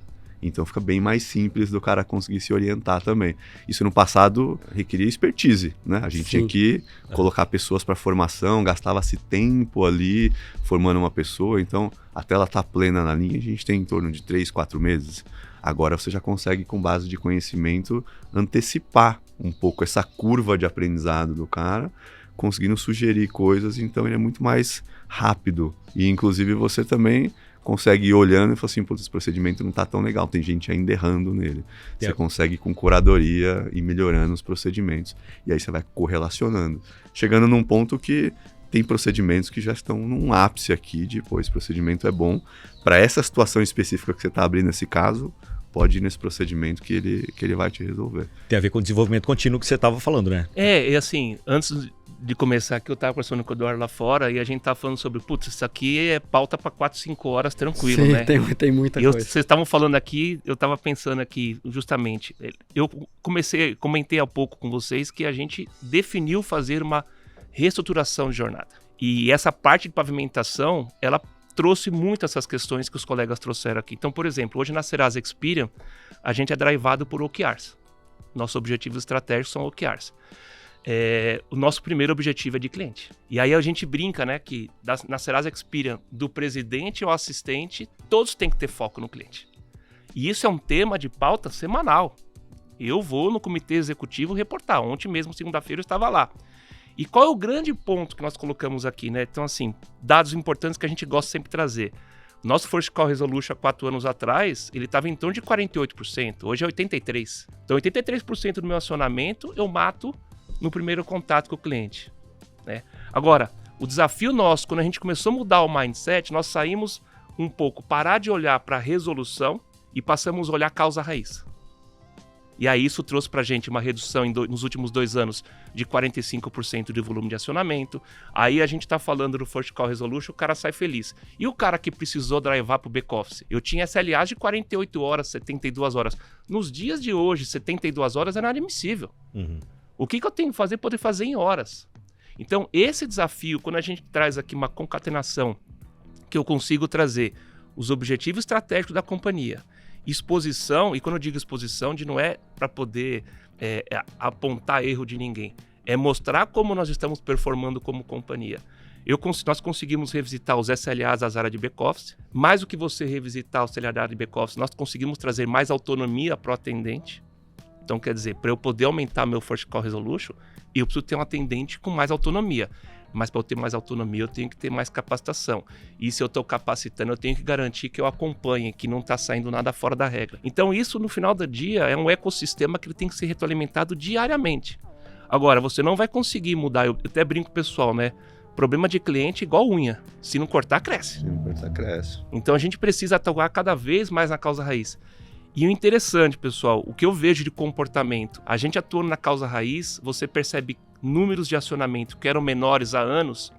Então fica bem mais simples do cara conseguir se orientar também. Isso no passado requeria expertise, né? A gente tinha que colocar pessoas para formação, gastava-se tempo ali formando uma pessoa, então até ela estar plena na linha a gente tem em torno de 3, 4 meses. Agora você já consegue, com base de conhecimento, antecipar um pouco essa curva de aprendizado do cara, conseguindo sugerir coisas, então ele é muito mais rápido. E inclusive você também consegue ir olhando e falar assim, pô, esse procedimento não tá tão legal, tem gente ainda errando nele. Você consegue, com curadoria, ir melhorando os procedimentos. E aí você vai correlacionando. Chegando num ponto que tem procedimentos que já estão num ápice aqui de, pô, esse procedimento é bom. Para essa situação específica que você está abrindo esse caso, pode ir nesse procedimento que ele vai te resolver. Tem a ver com o desenvolvimento contínuo que você estava falando, né? E assim, antes de começar aqui, eu estava conversando com o Eduardo lá fora e a gente tava falando sobre, putz, isso aqui é pauta para 4, 5 horas tranquilo, Sim, né? tem muita coisa. Vocês estavam falando aqui, eu estava pensando aqui, justamente, eu comentei há pouco com vocês que a gente definiu fazer uma reestruturação de jornada. E essa parte de pavimentação, ela trouxe muitas essas questões que os colegas trouxeram aqui. Então, por exemplo, hoje na Serasa Experian, a gente é drivado por OKRs. Nossos objetivos estratégicos são OKRs. O nosso primeiro objetivo é de cliente. E aí a gente brinca, né, que na Serasa Experian, do presidente ao assistente, todos têm que ter foco no cliente. E isso é um tema de pauta semanal. Eu vou no comitê executivo reportar. Ontem mesmo, segunda-feira, eu estava lá. E qual é o grande ponto que nós colocamos aqui, né? Então, assim, dados importantes que a gente gosta sempre de trazer. Nosso First Call Resolution há 4 anos atrás, ele estava em torno de 48%. Hoje é 83%. Então, 83% do meu acionamento eu mato no primeiro contato com o cliente, né? Agora, o desafio nosso, quando a gente começou a mudar o mindset, nós saímos um pouco, parar de olhar para a resolução e passamos a olhar a causa raiz. E aí isso trouxe para a gente uma redução nos últimos 2 anos de 45% de volume de acionamento. Aí a gente está falando do First Call Resolution, o cara sai feliz. E o cara que precisou drivar para o back-office? Eu tinha SLAs de 48 horas, 72 horas. Nos dias de hoje, 72 horas era inadmissível. O que eu tenho que fazer? Poder fazer em horas. Então, esse desafio, quando a gente traz aqui uma concatenação, que eu consigo trazer os objetivos estratégicos da companhia, exposição, e quando eu digo exposição, não é para poder apontar erro de ninguém, é mostrar como nós estamos performando como companhia. Nós conseguimos revisitar os SLAs das áreas de back-office, mais do que você revisitar o SLA da área de back-office, nós conseguimos trazer mais autonomia para o atendente. Então, quer dizer, para eu poder aumentar meu First Call Resolution, eu preciso ter um atendente com mais autonomia. Mas para eu ter mais autonomia, eu tenho que ter mais capacitação. E se eu estou capacitando, eu tenho que garantir que eu acompanhe, que não está saindo nada fora da regra. Então, isso, no final do dia, é um ecossistema que ele tem que ser retroalimentado diariamente. Agora, você não vai conseguir mudar, eu até brinco com o pessoal, né? Problema de cliente é igual unha. Se não cortar, cresce. Se não cortar, cresce. Então, a gente precisa atuar cada vez mais na causa raiz. E o interessante, pessoal, o que eu vejo de comportamento, a gente atuando na causa raiz, você percebe números de acionamento que eram menores há anos,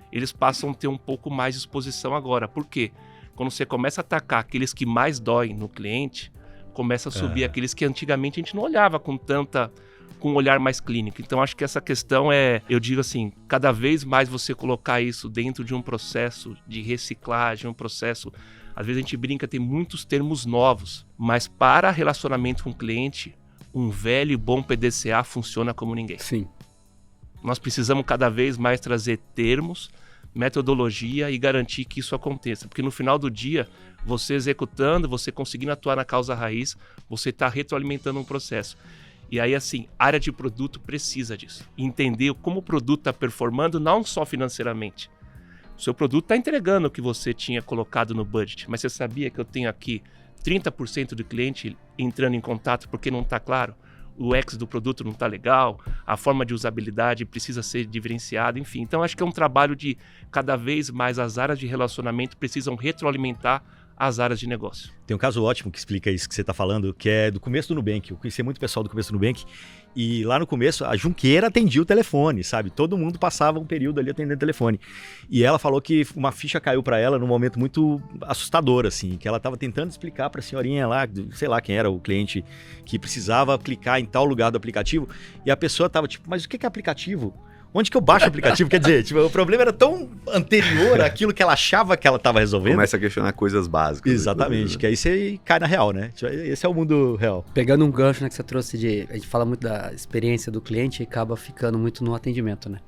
eles passam a ter um pouco mais de exposição agora. Por quê? Quando você começa a atacar aqueles que mais doem no cliente, começa a subir aqueles que antigamente a gente não olhava com um olhar mais clínico. Então, acho que essa questão eu digo assim, cada vez mais você colocar isso dentro de um processo de reciclagem, um processo... Às vezes a gente brinca, tem muitos termos novos, mas para relacionamento com o cliente, um velho e bom PDCA funciona como ninguém. Sim. Nós precisamos cada vez mais trazer termos, metodologia e garantir que isso aconteça. Porque no final do dia, você executando, você conseguindo atuar na causa raiz, você está retroalimentando um processo. E aí, assim, a área de produto precisa disso. Entender como o produto está performando, não só financeiramente. O seu produto está entregando o que você tinha colocado no budget, mas você sabia que eu tenho aqui 30% do cliente entrando em contato porque não está claro? O UX do produto não está legal, a forma de usabilidade precisa ser diferenciada, enfim. Então, acho que é um trabalho de cada vez mais as áreas de relacionamento precisam retroalimentar as áreas de negócio. Tem um caso ótimo que explica isso que você está falando, que é do começo do Nubank. Eu conheci muito pessoal do começo do Nubank e lá no começo a Junqueira atendia o telefone, sabe? Todo mundo passava um período ali atendendo o telefone. E ela falou que uma ficha caiu para ela num momento muito assustador, assim, que ela estava tentando explicar para a senhorinha lá, sei lá quem era o cliente, que precisava clicar em tal lugar do aplicativo e a pessoa estava tipo, mas o que é aplicativo? Onde que eu baixo o aplicativo? Quer dizer, tipo, o problema era tão anterior àquilo que ela achava que ela estava resolvendo. Começa a questionar coisas básicas. Exatamente, que aí você cai na real, né? Esse é o mundo real. Pegando um gancho, né, que você trouxe a gente fala muito da experiência do cliente e acaba ficando muito no atendimento, né?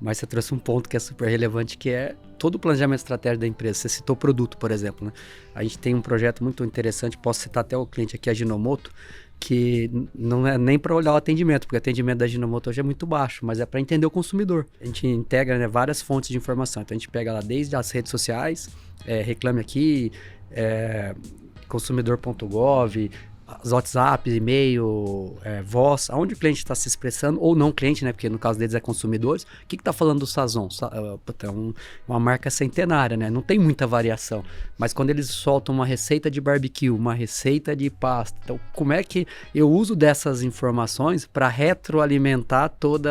Mas você trouxe um ponto que é super relevante, que é todo o planejamento estratégico da empresa. Você citou produto, por exemplo, né? A gente tem um projeto muito interessante, posso citar até o cliente aqui, a Ginomoto, que não é nem para olhar o atendimento, porque o atendimento da Ginomoto hoje é muito baixo, mas é para entender o consumidor. A gente integra, né, várias fontes de informação. Então a gente pega lá desde as redes sociais, Reclame Aqui, consumidor.gov, os WhatsApp, e-mail, voz, aonde o cliente está se expressando, ou não cliente, né? Porque no caso deles é consumidores. O que está falando do Sazon? É uma marca centenária, né? Não tem muita variação. Mas quando eles soltam uma receita de barbecue, uma receita de pasta, então como é que eu uso dessas informações para retroalimentar todo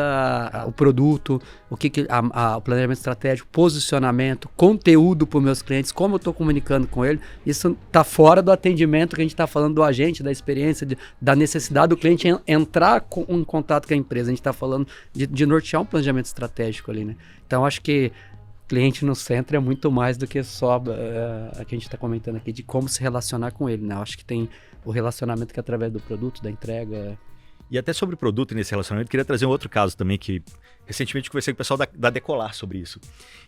o produto, o planejamento estratégico, posicionamento, conteúdo para os meus clientes, como eu estou comunicando com ele? Isso está fora do atendimento que a gente está falando do agente, da experiência, da necessidade do cliente entrar em contato com a empresa. A gente está falando de nortear um planejamento estratégico ali, né? Então, acho que cliente no centro é muito mais do que só a que a gente está comentando aqui, de como se relacionar com ele, né? Eu acho que tem o relacionamento que é através do produto, da entrega. E até sobre produto nesse relacionamento, queria trazer um outro caso também que recentemente conversei com o pessoal da Decolar sobre isso.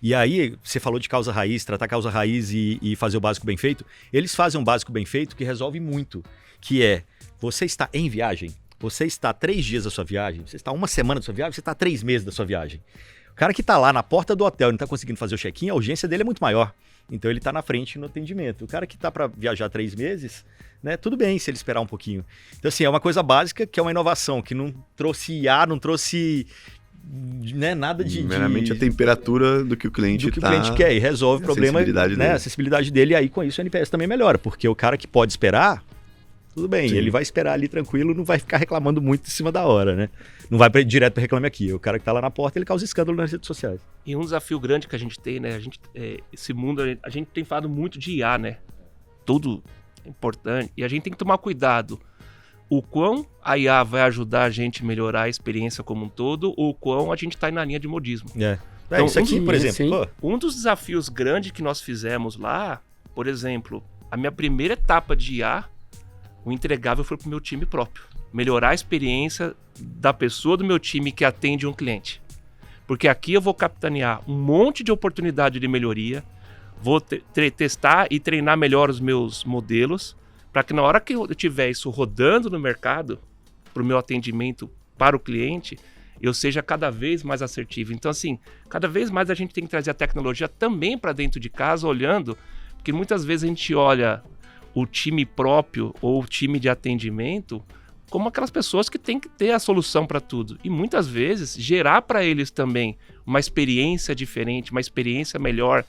E aí, você falou de causa raiz, tratar causa raiz e fazer o básico bem feito. Eles fazem um básico bem feito que resolve muito, que é, você está em viagem, você está 3 dias da sua viagem, você está 1 semana da sua viagem, você está 3 meses da sua viagem. O cara que está lá na porta do hotel e não está conseguindo fazer o check-in, a urgência dele é muito maior. Então ele está na frente no atendimento. O cara que está para viajar 3 meses, né, tudo bem se ele esperar um pouquinho. Então assim, é uma coisa básica que é uma inovação, que não trouxe IA, não trouxe, né, nada de... Meramente a temperatura do que o cliente quer e resolve o problema, né, a acessibilidade dele, e aí com isso o NPS também melhora, porque o cara que pode esperar, tudo bem, sim, ele vai esperar ali tranquilo, não vai ficar reclamando muito em cima da hora, né? Não vai direto para Reclame Aqui. O cara que tá lá na porta, ele causa escândalo nas redes sociais. E um desafio grande que a gente tem, né? Esse mundo, a gente tem falado muito de IA, né? Tudo é importante. E a gente tem que tomar cuidado. O quão a IA vai ajudar a gente a melhorar a experiência como um todo, ou o quão a gente tá na linha de modismo. Então, isso aqui, por exemplo. Um dos desafios grandes que nós fizemos lá, por exemplo, a minha primeira etapa de IA, o entregável foi pro meu time próprio. Melhorar a experiência da pessoa do meu time que atende um cliente. Porque aqui eu vou capitanear um monte de oportunidade de melhoria, vou testar e treinar melhor os meus modelos, para que na hora que eu tiver isso rodando no mercado, para o meu atendimento para o cliente, eu seja cada vez mais assertivo. Então, assim, cada vez mais a gente tem que trazer a tecnologia também para dentro de casa, olhando, porque muitas vezes a gente olha o time próprio ou o time de atendimento como aquelas pessoas que têm que ter a solução para tudo. E muitas vezes gerar para eles também uma experiência diferente, uma experiência melhor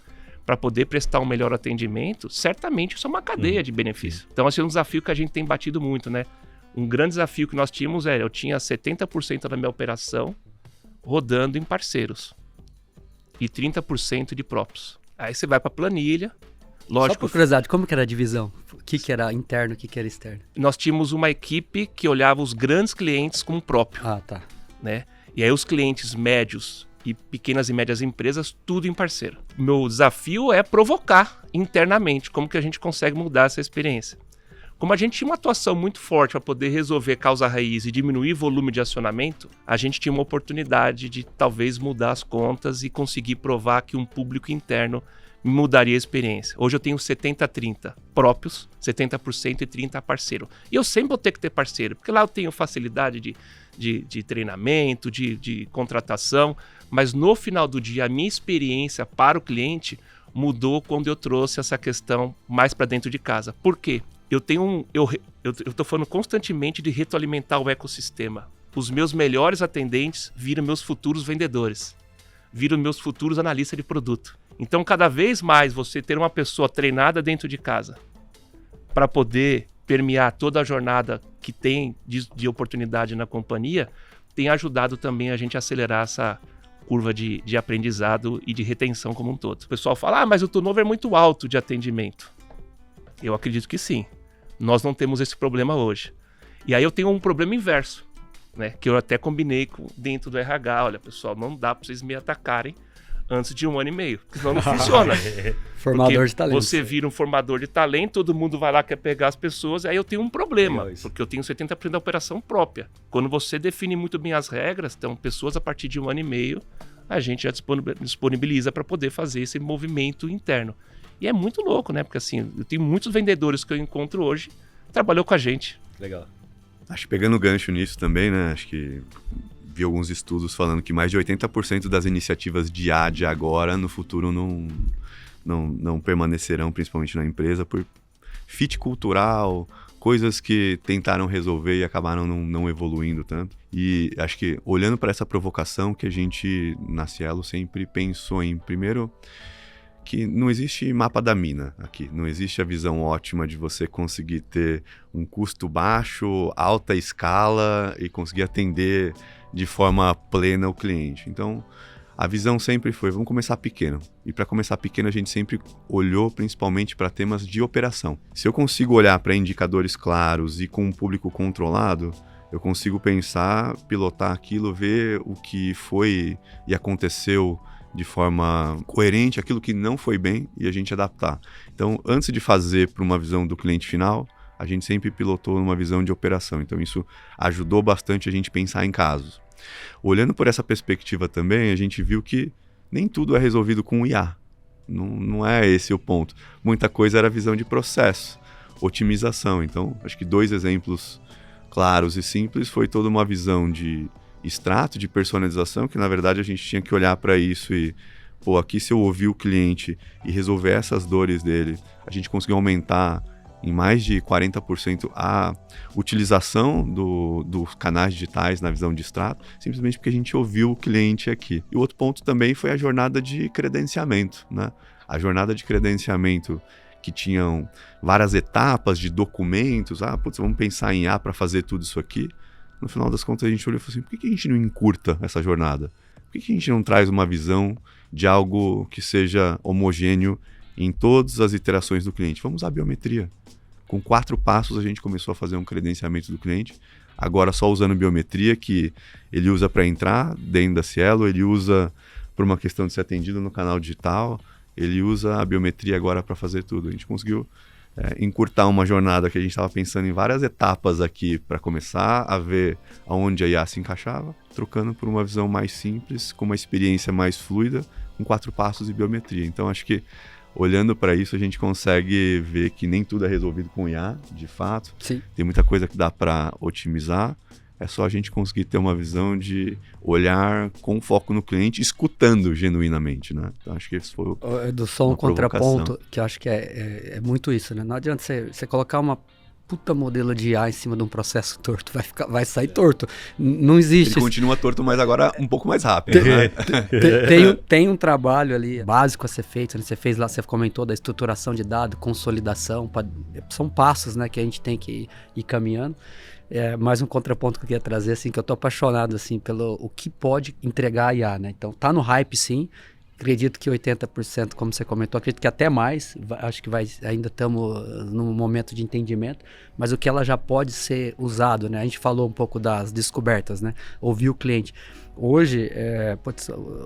para poder prestar um melhor atendimento, certamente isso é uma cadeia de benefício. Então, esse é um desafio que a gente tem batido muito, né? Um grande desafio que nós tínhamos eu tinha 70% da minha operação rodando em parceiros e 30% de próprios. Aí você vai para a planilha. Lógico. Só por curiosidade, como que era a divisão? O que era interno, o que era externo? Nós tínhamos uma equipe que olhava os grandes clientes como próprio. Ah, tá. Né? E aí os clientes médios e pequenas e médias empresas, tudo em parceiro. Meu desafio é provocar internamente como que a gente consegue mudar essa experiência. Como a gente tinha uma atuação muito forte para poder resolver causa raiz e diminuir volume de acionamento, a gente tinha uma oportunidade de talvez mudar as contas e conseguir provar que um público interno mudaria a experiência. Hoje eu tenho 70-30 próprios, 70% e 30% parceiro. E eu sempre vou ter que ter parceiro, porque lá eu tenho facilidade de treinamento, de contratação, mas no final do dia a minha experiência para o cliente mudou quando eu trouxe essa questão mais para dentro de casa. Por quê? Eu estou falando constantemente de retroalimentar o ecossistema. Os meus melhores atendentes viram meus futuros vendedores, viram meus futuros analistas de produto. Então, cada vez mais você ter uma pessoa treinada dentro de casa para poder permear toda a jornada que tem de oportunidade na companhia, tem ajudado também a gente a acelerar essa curva de aprendizado e de retenção como um todo. O pessoal fala, mas o turnover é muito alto de atendimento. Eu acredito que sim. Nós não temos esse problema hoje. E aí eu tenho um problema inverso, né? Que eu até combinei dentro do RH. Olha, pessoal, não dá para vocês me atacarem antes de 1 ano e meio, porque senão não funciona. Formador porque de talento. você vira um formador de talento, todo mundo vai lá, quer pegar as pessoas, aí eu tenho um problema, porque eu tenho 70% da operação própria. Quando você define muito bem as regras, então pessoas a partir de 1 ano e meio, a gente já disponibiliza para poder fazer esse movimento interno. E é muito louco, né? Porque assim, eu tenho muitos vendedores que eu encontro hoje, trabalhou com a gente. Legal. Acho que pegando gancho nisso também, né? Acho que vi alguns estudos falando que mais de 80% das iniciativas de IA de agora, no futuro, não permanecerão, principalmente na empresa, por fit cultural, coisas que tentaram resolver e acabaram não evoluindo tanto. E acho que, olhando para essa provocação, que a gente, na Cielo, sempre pensou em, primeiro, que não existe mapa da mina aqui, não existe a visão ótima de você conseguir ter um custo baixo, alta escala e conseguir atender de forma plena o cliente. Então, a visão sempre foi, vamos começar pequeno. E para começar pequeno, a gente sempre olhou principalmente para temas de operação. Se eu consigo olhar para indicadores claros e com um público controlado, eu consigo pensar, pilotar aquilo, ver o que foi e aconteceu de forma coerente, aquilo que não foi bem, e a gente adaptar. Então, antes de fazer para uma visão do cliente final, a gente sempre pilotou numa visão de operação. Então, isso ajudou bastante a gente pensar em casos. Olhando por essa perspectiva também, a gente viu que nem tudo é resolvido com o IA. Não é esse o ponto. Muita coisa era visão de processo, otimização. Então, acho que 2 exemplos claros e simples foi toda uma visão de extrato, de personalização, que na verdade a gente tinha que olhar para isso e, aqui se eu ouvir o cliente e resolver essas dores dele, a gente conseguiu aumentar em mais de 40% a utilização dos canais digitais na visão de extrato, simplesmente porque a gente ouviu o cliente aqui. E o outro ponto também foi a jornada de credenciamento, né? A jornada de credenciamento que tinham várias etapas de documentos, vamos pensar em IA para fazer tudo isso aqui. No final das contas a gente olhou e falou assim, por que a gente não encurta essa jornada? Por que a gente não traz uma visão de algo que seja homogêneo em todas as iterações do cliente? Vamos usar a biometria. Com 4 passos a gente começou a fazer um credenciamento do cliente, agora só usando biometria, que ele usa para entrar dentro da Cielo, ele usa por uma questão de ser atendido no canal digital, ele usa a biometria agora para fazer tudo. A gente conseguiu encurtar uma jornada que a gente estava pensando em várias etapas aqui para começar a ver aonde a IA se encaixava, trocando por uma visão mais simples, com uma experiência mais fluida, com 4 passos e biometria. Então, acho que olhando para isso, a gente consegue ver que nem tudo é resolvido com IA, de fato. Sim. Tem muita coisa que dá para otimizar. É só a gente conseguir ter uma visão de olhar com foco no cliente, escutando genuinamente, né? Então, acho que esse foi do só um contraponto, que eu acho que é muito isso, né? Não adianta você colocar uma puta modelo de IA em cima de um processo torto, vai sair torto. Não existe. Ele continua torto, mas agora um pouco mais rápido, né? Tem um trabalho ali básico a ser feito, né? Você fez lá, você comentou da estruturação de dados, consolidação, são passos, né, que a gente tem que ir caminhando. Mais um contraponto que eu queria trazer, assim, que eu tô apaixonado, assim, pelo o que pode entregar a IA, né? Então, tá no hype, sim. Acredito que 80%, como você comentou, acredito que até mais. Acho que ainda estamos num momento de entendimento, mas o que ela já pode ser usado, né? A gente falou um pouco das descobertas, né? Ouvir o cliente. Hoje,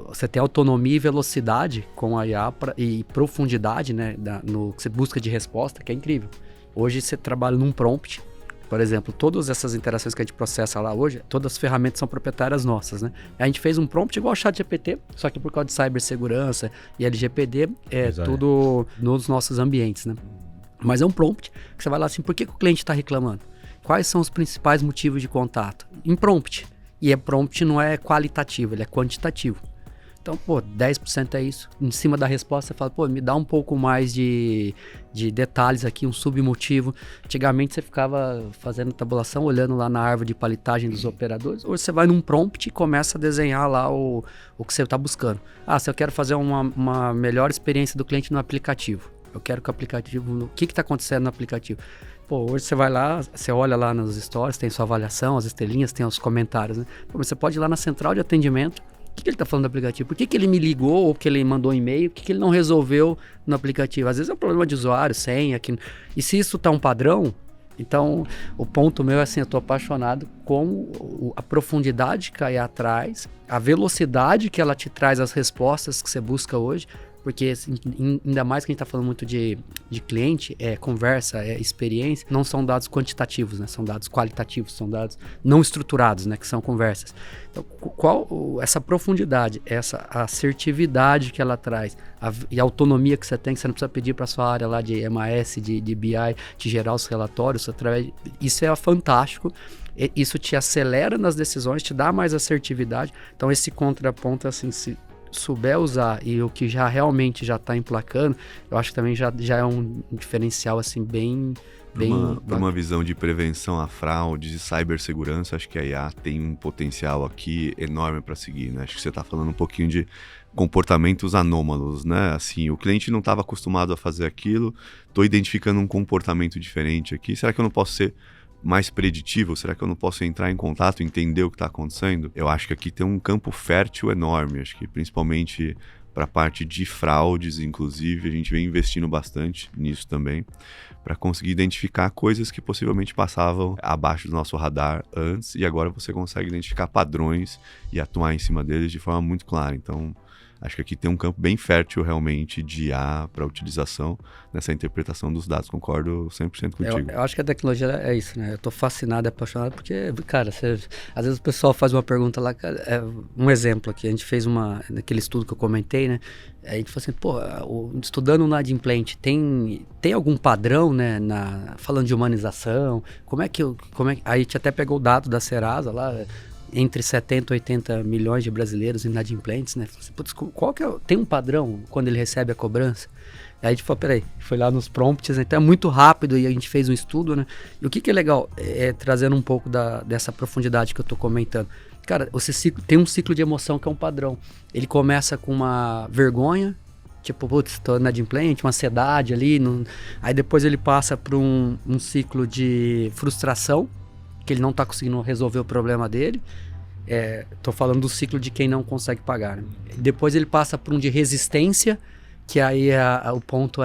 você tem autonomia e velocidade com a IA e profundidade, né? No que você busca de resposta, que é incrível. Hoje você trabalha num prompt. Por exemplo, todas essas interações que a gente processa lá hoje, todas as ferramentas são proprietárias nossas, né? A gente fez um prompt igual ao ChatGPT, só que por causa de cibersegurança e LGPD, tudo nos nossos ambientes, né? Mas é um prompt que você vai lá assim, por que o cliente está reclamando? Quais são os principais motivos de contato? Em prompt. E prompt não é qualitativo, ele é quantitativo. Então, 10% é isso. Em cima da resposta, você fala, me dá um pouco mais de detalhes aqui, um submotivo. Antigamente, você ficava fazendo tabulação, olhando lá na árvore de palitagem dos operadores. Hoje, você vai num prompt e começa a desenhar lá o que você está buscando. Se eu quero fazer uma melhor experiência do cliente no aplicativo. Eu quero que o aplicativo... O que está acontecendo no aplicativo? Hoje você vai lá, você olha lá nos stories, tem sua avaliação, as estrelinhas, tem os comentários, né? Mas você pode ir lá na central de atendimento. O que ele está falando do aplicativo? Por que ele me ligou ou que ele mandou um e-mail? Por que ele não resolveu no aplicativo? Às vezes é um problema de usuário, senha. E se isso está um padrão, então o ponto meu é assim, eu estou apaixonado com a profundidade que aí atrás, a velocidade que ela te traz as respostas que você busca hoje. Porque assim, ainda mais que a gente está falando muito de cliente, conversa, experiência, não são dados quantitativos, né? São dados qualitativos, são dados não estruturados, né? Que são conversas. Então, essa profundidade, essa assertividade que ela traz e a autonomia que você tem, que você não precisa pedir para a sua área lá de MAS, de BI, te gerar os relatórios, isso é fantástico. Isso te acelera nas decisões, te dá mais assertividade. Então, esse contraponto, assim, se souber usar e o que já realmente já está emplacando, eu acho que também já é um diferencial assim bem Para uma visão de prevenção a fraudes e cibersegurança, acho que a IA tem um potencial aqui enorme para seguir, né? Acho que você está falando um pouquinho de comportamentos anômalos, né? Assim, o cliente não estava acostumado a fazer aquilo, estou identificando um comportamento diferente aqui, será que eu não posso ser mais preditivo? Será que eu não posso entrar em contato, entender o que está acontecendo? Eu acho que aqui tem um campo fértil enorme, acho que principalmente para a parte de fraudes, inclusive, a gente vem investindo bastante nisso também, para conseguir identificar coisas que possivelmente passavam abaixo do nosso radar antes, e agora você consegue identificar padrões e atuar em cima deles de forma muito clara. Então, acho que aqui tem um campo bem fértil realmente de IA para utilização nessa interpretação dos dados. Concordo 100% contigo. Eu acho que a tecnologia é isso, né? Eu tô fascinado, apaixonado, porque, cara, às vezes o pessoal faz uma pergunta lá, um exemplo aqui, a gente fez naquele estudo que eu comentei, né? A gente falou assim, estudando o inadimplente, tem algum padrão, né? Falando de humanização, aí a gente até pegou o dado da Serasa lá, entre 70 e 80 milhões de brasileiros inadimplentes, né? Putz, qual que tem um padrão quando ele recebe a cobrança? Aí a gente falou, foi lá nos prompts, então é muito rápido e a gente fez um estudo, né? E o que é legal, trazendo um pouco dessa profundidade que eu tô comentando. Cara, tem um ciclo de emoção que é um padrão. Ele começa com uma vergonha, tipo, putz, tô inadimplente, uma ansiedade ali. Aí depois ele passa para um ciclo de frustração, que ele não está conseguindo resolver o problema dele. Tô falando do ciclo de quem não consegue pagar, né? Depois ele passa por um de resistência, que aí o ponto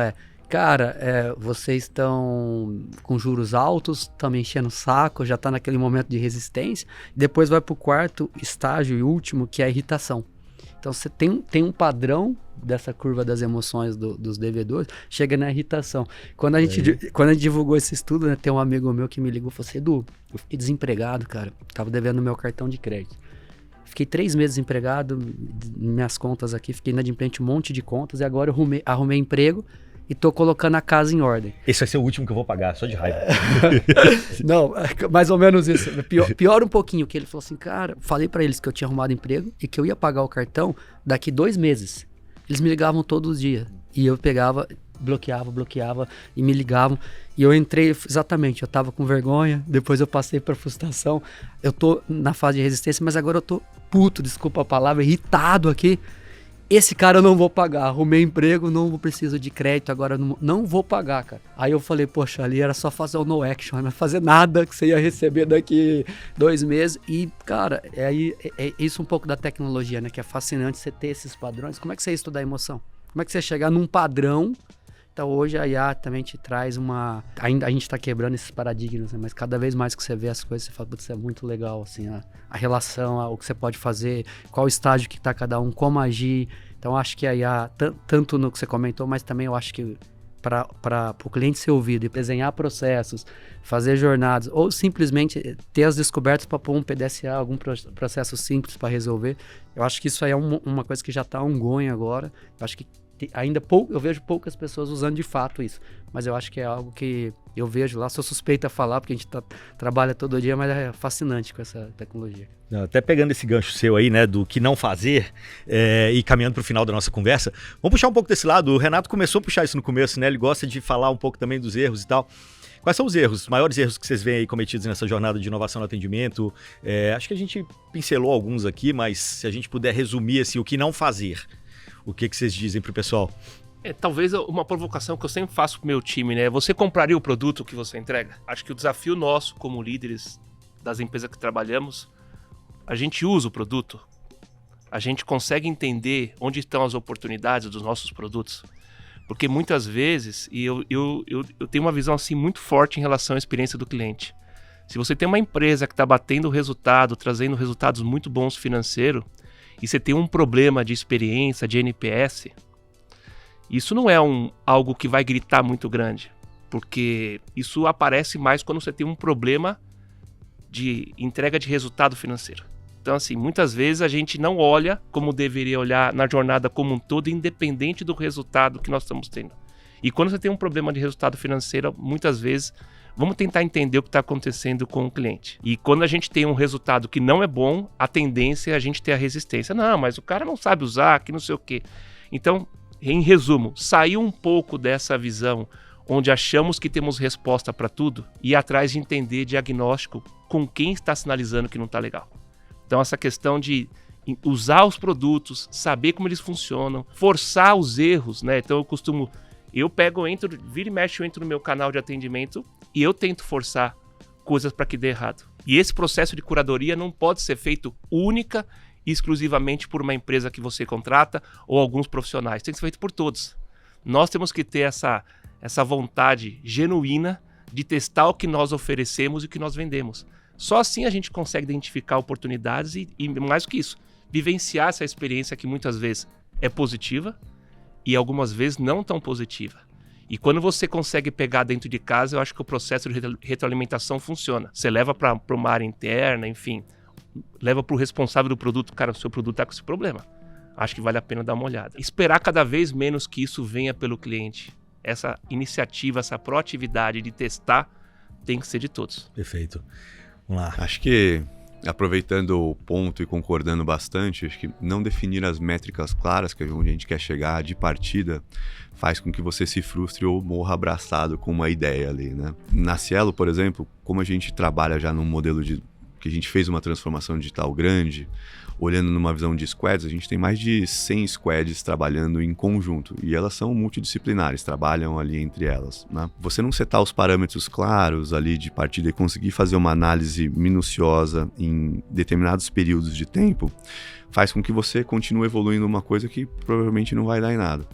vocês estão com juros altos, estão me enchendo o saco, já está naquele momento de resistência. Depois vai para o quarto estágio e último, que é a irritação. Então você tem um padrão dessa curva das emoções dos devedores, chega na irritação. Quando a gente divulgou esse estudo, né, tem um amigo meu que me ligou e falou assim, Edu, eu fiquei desempregado, cara, tava devendo meu cartão de crédito. Fiquei 3 meses desempregado, minhas contas aqui, fiquei inadimplente, um monte de contas, e agora eu arrumei emprego e tô colocando a casa em ordem. Esse vai ser o último que eu vou pagar, só de raiva. Não, mais ou menos isso. Pior um pouquinho, que ele falou assim, cara, falei pra eles que eu tinha arrumado emprego e que eu ia pagar o cartão daqui 2 meses. Eles me ligavam todos os dias. E eu pegava, bloqueava e me ligavam. E eu entrei, exatamente, eu tava com vergonha, depois eu passei pra frustração. Eu tô na fase de resistência, mas agora eu tô puto, desculpa a palavra, irritado aqui. Esse cara eu não vou pagar, arrumei emprego, não preciso de crédito, agora não vou pagar, cara. Aí eu falei, poxa, ali era só fazer o no action, não fazer nada que você ia receber daqui 2 meses. E, cara, é isso um pouco da tecnologia, né? Que é fascinante você ter esses padrões. Como é que você ia estudar emoção? Como é que você chegar num padrão? Então hoje a IA também te traz ainda a gente está quebrando esses paradigmas, né? Mas cada vez mais que você vê as coisas, você fala, putz, é muito legal, assim, a relação, o que você pode fazer, qual estágio que está cada um, como agir. Então acho que a IA, tanto no que você comentou, mas também eu acho que para o cliente ser ouvido e desenhar processos, fazer jornadas, ou simplesmente ter as descobertas para pôr um PDCA, algum processo simples para resolver, eu acho que isso aí é uma coisa que já está ongoing agora. Eu acho que eu vejo poucas pessoas usando de fato isso. Mas eu acho que é algo que eu vejo lá, sou suspeito a falar, porque a gente trabalha todo dia, mas é fascinante com essa tecnologia. Até pegando esse gancho seu aí, né, do que não fazer, e caminhando para o final da nossa conversa, vamos puxar um pouco desse lado. O Renato começou a puxar isso no começo, né? Ele gosta de falar um pouco também dos erros e tal. Quais são os maiores erros que vocês veem aí cometidos nessa jornada de inovação no atendimento? Acho que a gente pincelou alguns aqui, mas se a gente puder resumir assim, o que não fazer, o que vocês dizem pro pessoal? Talvez uma provocação que eu sempre faço pro meu time, né? Você compraria o produto que você entrega? Acho que o desafio nosso, como líderes das empresas que trabalhamos, a gente usa o produto, a gente consegue entender onde estão as oportunidades dos nossos produtos. Porque muitas vezes, e eu tenho uma visão assim muito forte em relação à experiência do cliente. Se você tem uma empresa que está batendo resultado, trazendo resultados muito bons financeiros, e você tem um problema de experiência, de NPS, isso não é algo que vai gritar muito grande, porque isso aparece mais quando você tem um problema de entrega de resultado financeiro. Então, assim, muitas vezes a gente não olha como deveria olhar na jornada como um todo, independente do resultado que nós estamos tendo. E quando você tem um problema de resultado financeiro, muitas vezes, vamos tentar entender o que está acontecendo com o cliente. E quando a gente tem um resultado que não é bom, a tendência é a gente ter a resistência. Não, mas o cara não sabe usar, que não sei o quê. Então, em resumo, saiu um pouco dessa visão onde achamos que temos resposta para tudo e ir atrás de entender diagnóstico com quem está sinalizando que não está legal. Então, essa questão de usar os produtos, saber como eles funcionam, forçar os erros, né? Então, vira e mexe, eu entro no meu canal de atendimento e eu tento forçar coisas para que dê errado. E esse processo de curadoria não pode ser feito única e exclusivamente por uma empresa que você contrata ou alguns profissionais. Tem que ser feito por todos. Nós temos que ter essa vontade genuína de testar o que nós oferecemos e o que nós vendemos. Só assim a gente consegue identificar oportunidades e mais do que isso, vivenciar essa experiência que muitas vezes é positiva e algumas vezes não tão positiva. E quando você consegue pegar dentro de casa, eu acho que o processo de retroalimentação funciona. Você leva para uma área interna, enfim, leva para o responsável do produto, cara, o seu produto está com esse problema. Acho que vale a pena dar uma olhada. Esperar cada vez menos que isso venha pelo cliente. Essa iniciativa, essa proatividade de testar tem que ser de todos. Perfeito. Vamos lá. Acho que, aproveitando o ponto e concordando bastante, acho que não definir as métricas claras, que é onde a gente quer chegar de partida, faz com que você se frustre ou morra abraçado com uma ideia ali, né? Na Cielo, por exemplo, como a gente trabalha já num modelo que a gente fez uma transformação digital grande, olhando numa visão de squads, a gente tem mais de 100 squads trabalhando em conjunto, e elas são multidisciplinares, trabalham ali entre elas, né? Você não setar os parâmetros claros ali de partida e conseguir fazer uma análise minuciosa em determinados períodos de tempo, faz com que você continue evoluindo uma coisa que provavelmente não vai dar em nada.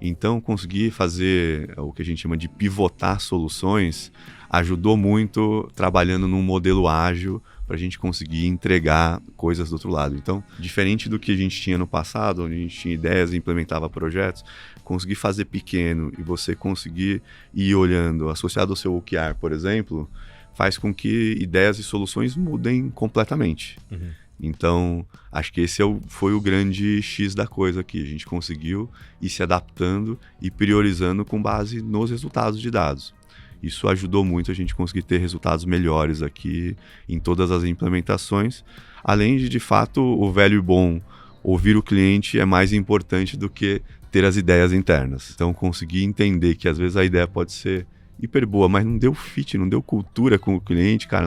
Então, conseguir fazer o que a gente chama de pivotar soluções ajudou muito trabalhando num modelo ágil para a gente conseguir entregar coisas do outro lado. Então, diferente do que a gente tinha no passado, onde a gente tinha ideias e implementava projetos, conseguir fazer pequeno e você conseguir ir olhando, associado ao seu OKR, por exemplo, faz com que ideias e soluções mudem completamente. Uhum. Então, acho que esse foi o grande X da coisa aqui. A gente conseguiu ir se adaptando e priorizando com base nos resultados de dados. Isso ajudou muito a gente conseguir ter resultados melhores aqui em todas as implementações. Além de fato, o velho e bom ouvir o cliente é mais importante do que ter as ideias internas. Então, conseguir entender que às vezes a ideia pode ser hiper boa, mas não deu fit, não deu cultura com o cliente, cara,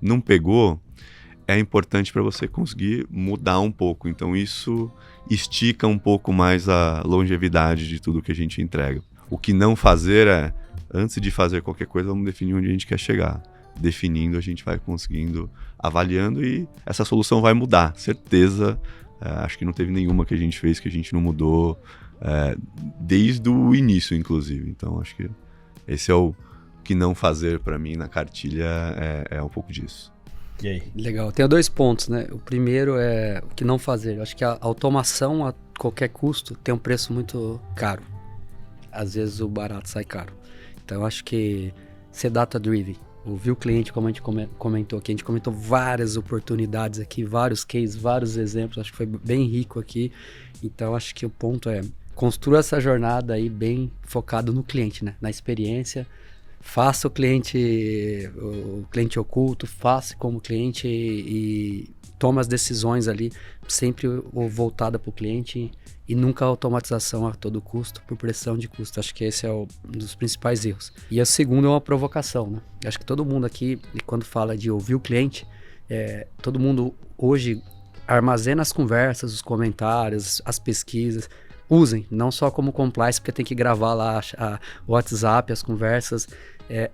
não pegou, é importante para você conseguir mudar um pouco. Então, isso estica um pouco mais a longevidade de tudo que a gente entrega. O que não fazer é, antes de fazer qualquer coisa, vamos definir onde a gente quer chegar. Definindo, a gente vai conseguindo, avaliando e essa solução vai mudar, certeza. Acho que não teve nenhuma que a gente fez que a gente não mudou desde o início, inclusive. Então, acho que esse é o que não fazer para mim na cartilha, é um pouco disso. E aí? Legal, tem 2 pontos, né? O primeiro é o que não fazer. Eu acho que a automação a qualquer custo tem um preço muito caro. Às vezes o barato sai caro. Então eu acho que ser data-driven, ouvir o cliente, como a gente comentou aqui, a gente comentou várias oportunidades aqui, vários cases, vários exemplos, acho que foi bem rico aqui. Então acho que o ponto é construa essa jornada aí bem focado no cliente, né? Na experiência. Faça o cliente oculto, faça como cliente e toma as decisões ali, sempre voltada para o cliente e nunca automatização a todo custo, por pressão de custo. Acho que esse é um dos principais erros. E a segunda é uma provocação, né? Acho que todo mundo aqui, quando fala de ouvir o cliente, todo mundo hoje armazena as conversas, os comentários, as pesquisas. Usem, não só como compliance, porque tem que gravar lá o WhatsApp, as conversas.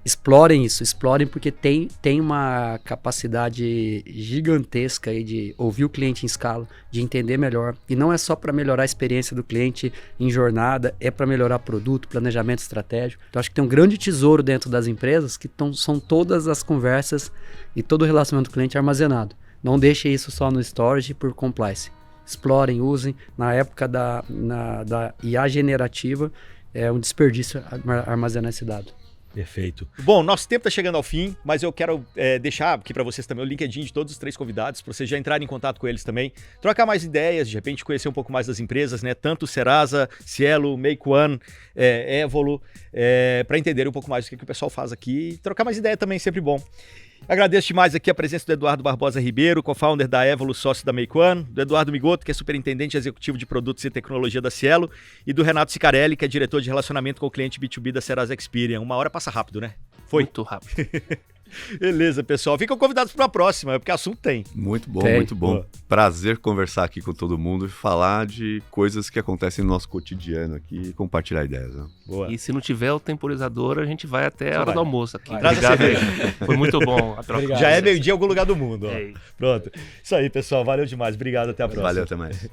Explorem isso, porque tem uma capacidade gigantesca aí de ouvir o cliente em escala, de entender melhor. E não é só para melhorar a experiência do cliente em jornada, é para melhorar produto, planejamento estratégico. Então, acho que tem um grande tesouro dentro das empresas que são todas as conversas e todo o relacionamento do cliente armazenado. Não deixe isso só no storage por compliance. Explorem, usem. Na época da IA generativa, é um desperdício armazenar esse dado. Perfeito. Bom, nosso tempo está chegando ao fim, mas eu quero deixar aqui para vocês também o LinkedIn de todos os 3 convidados, para vocês já entrarem em contato com eles também, trocar mais ideias, de repente conhecer um pouco mais das empresas, né? Tanto Serasa, Cielo, Make One, Evolu, para entenderem um pouco mais do que o pessoal faz aqui e trocar mais ideia também, sempre bom. Agradeço demais aqui a presença do Eduardo Barbosa Ribeiro, co-founder da Evolu, sócio da Make One, do Eduardo Migoto, que é superintendente executivo de produtos e tecnologia da Cielo, e do Renato Sicarelli, que é diretor de relacionamento com o cliente B2B da Serasa Experian. 1 hora passa rápido, né? Foi? Muito rápido. Beleza, pessoal. Ficam convidados para a próxima, porque assunto tem. Muito bom, Tem. muito bom. Boa. Prazer conversar aqui com todo mundo e falar de coisas que acontecem no nosso cotidiano aqui e compartilhar ideias. Né? Boa. E se não tiver o temporizador, a gente vai até a Só hora vai. do almoço aqui. Vai. Traz a Obrigado aí. cerveja. Foi muito bom a troca. Obrigado. Já é meio-dia em algum lugar do mundo. Ó. É isso. Pronto. Isso aí, pessoal. Valeu demais. Obrigado. Até a próxima. Valeu, até mais.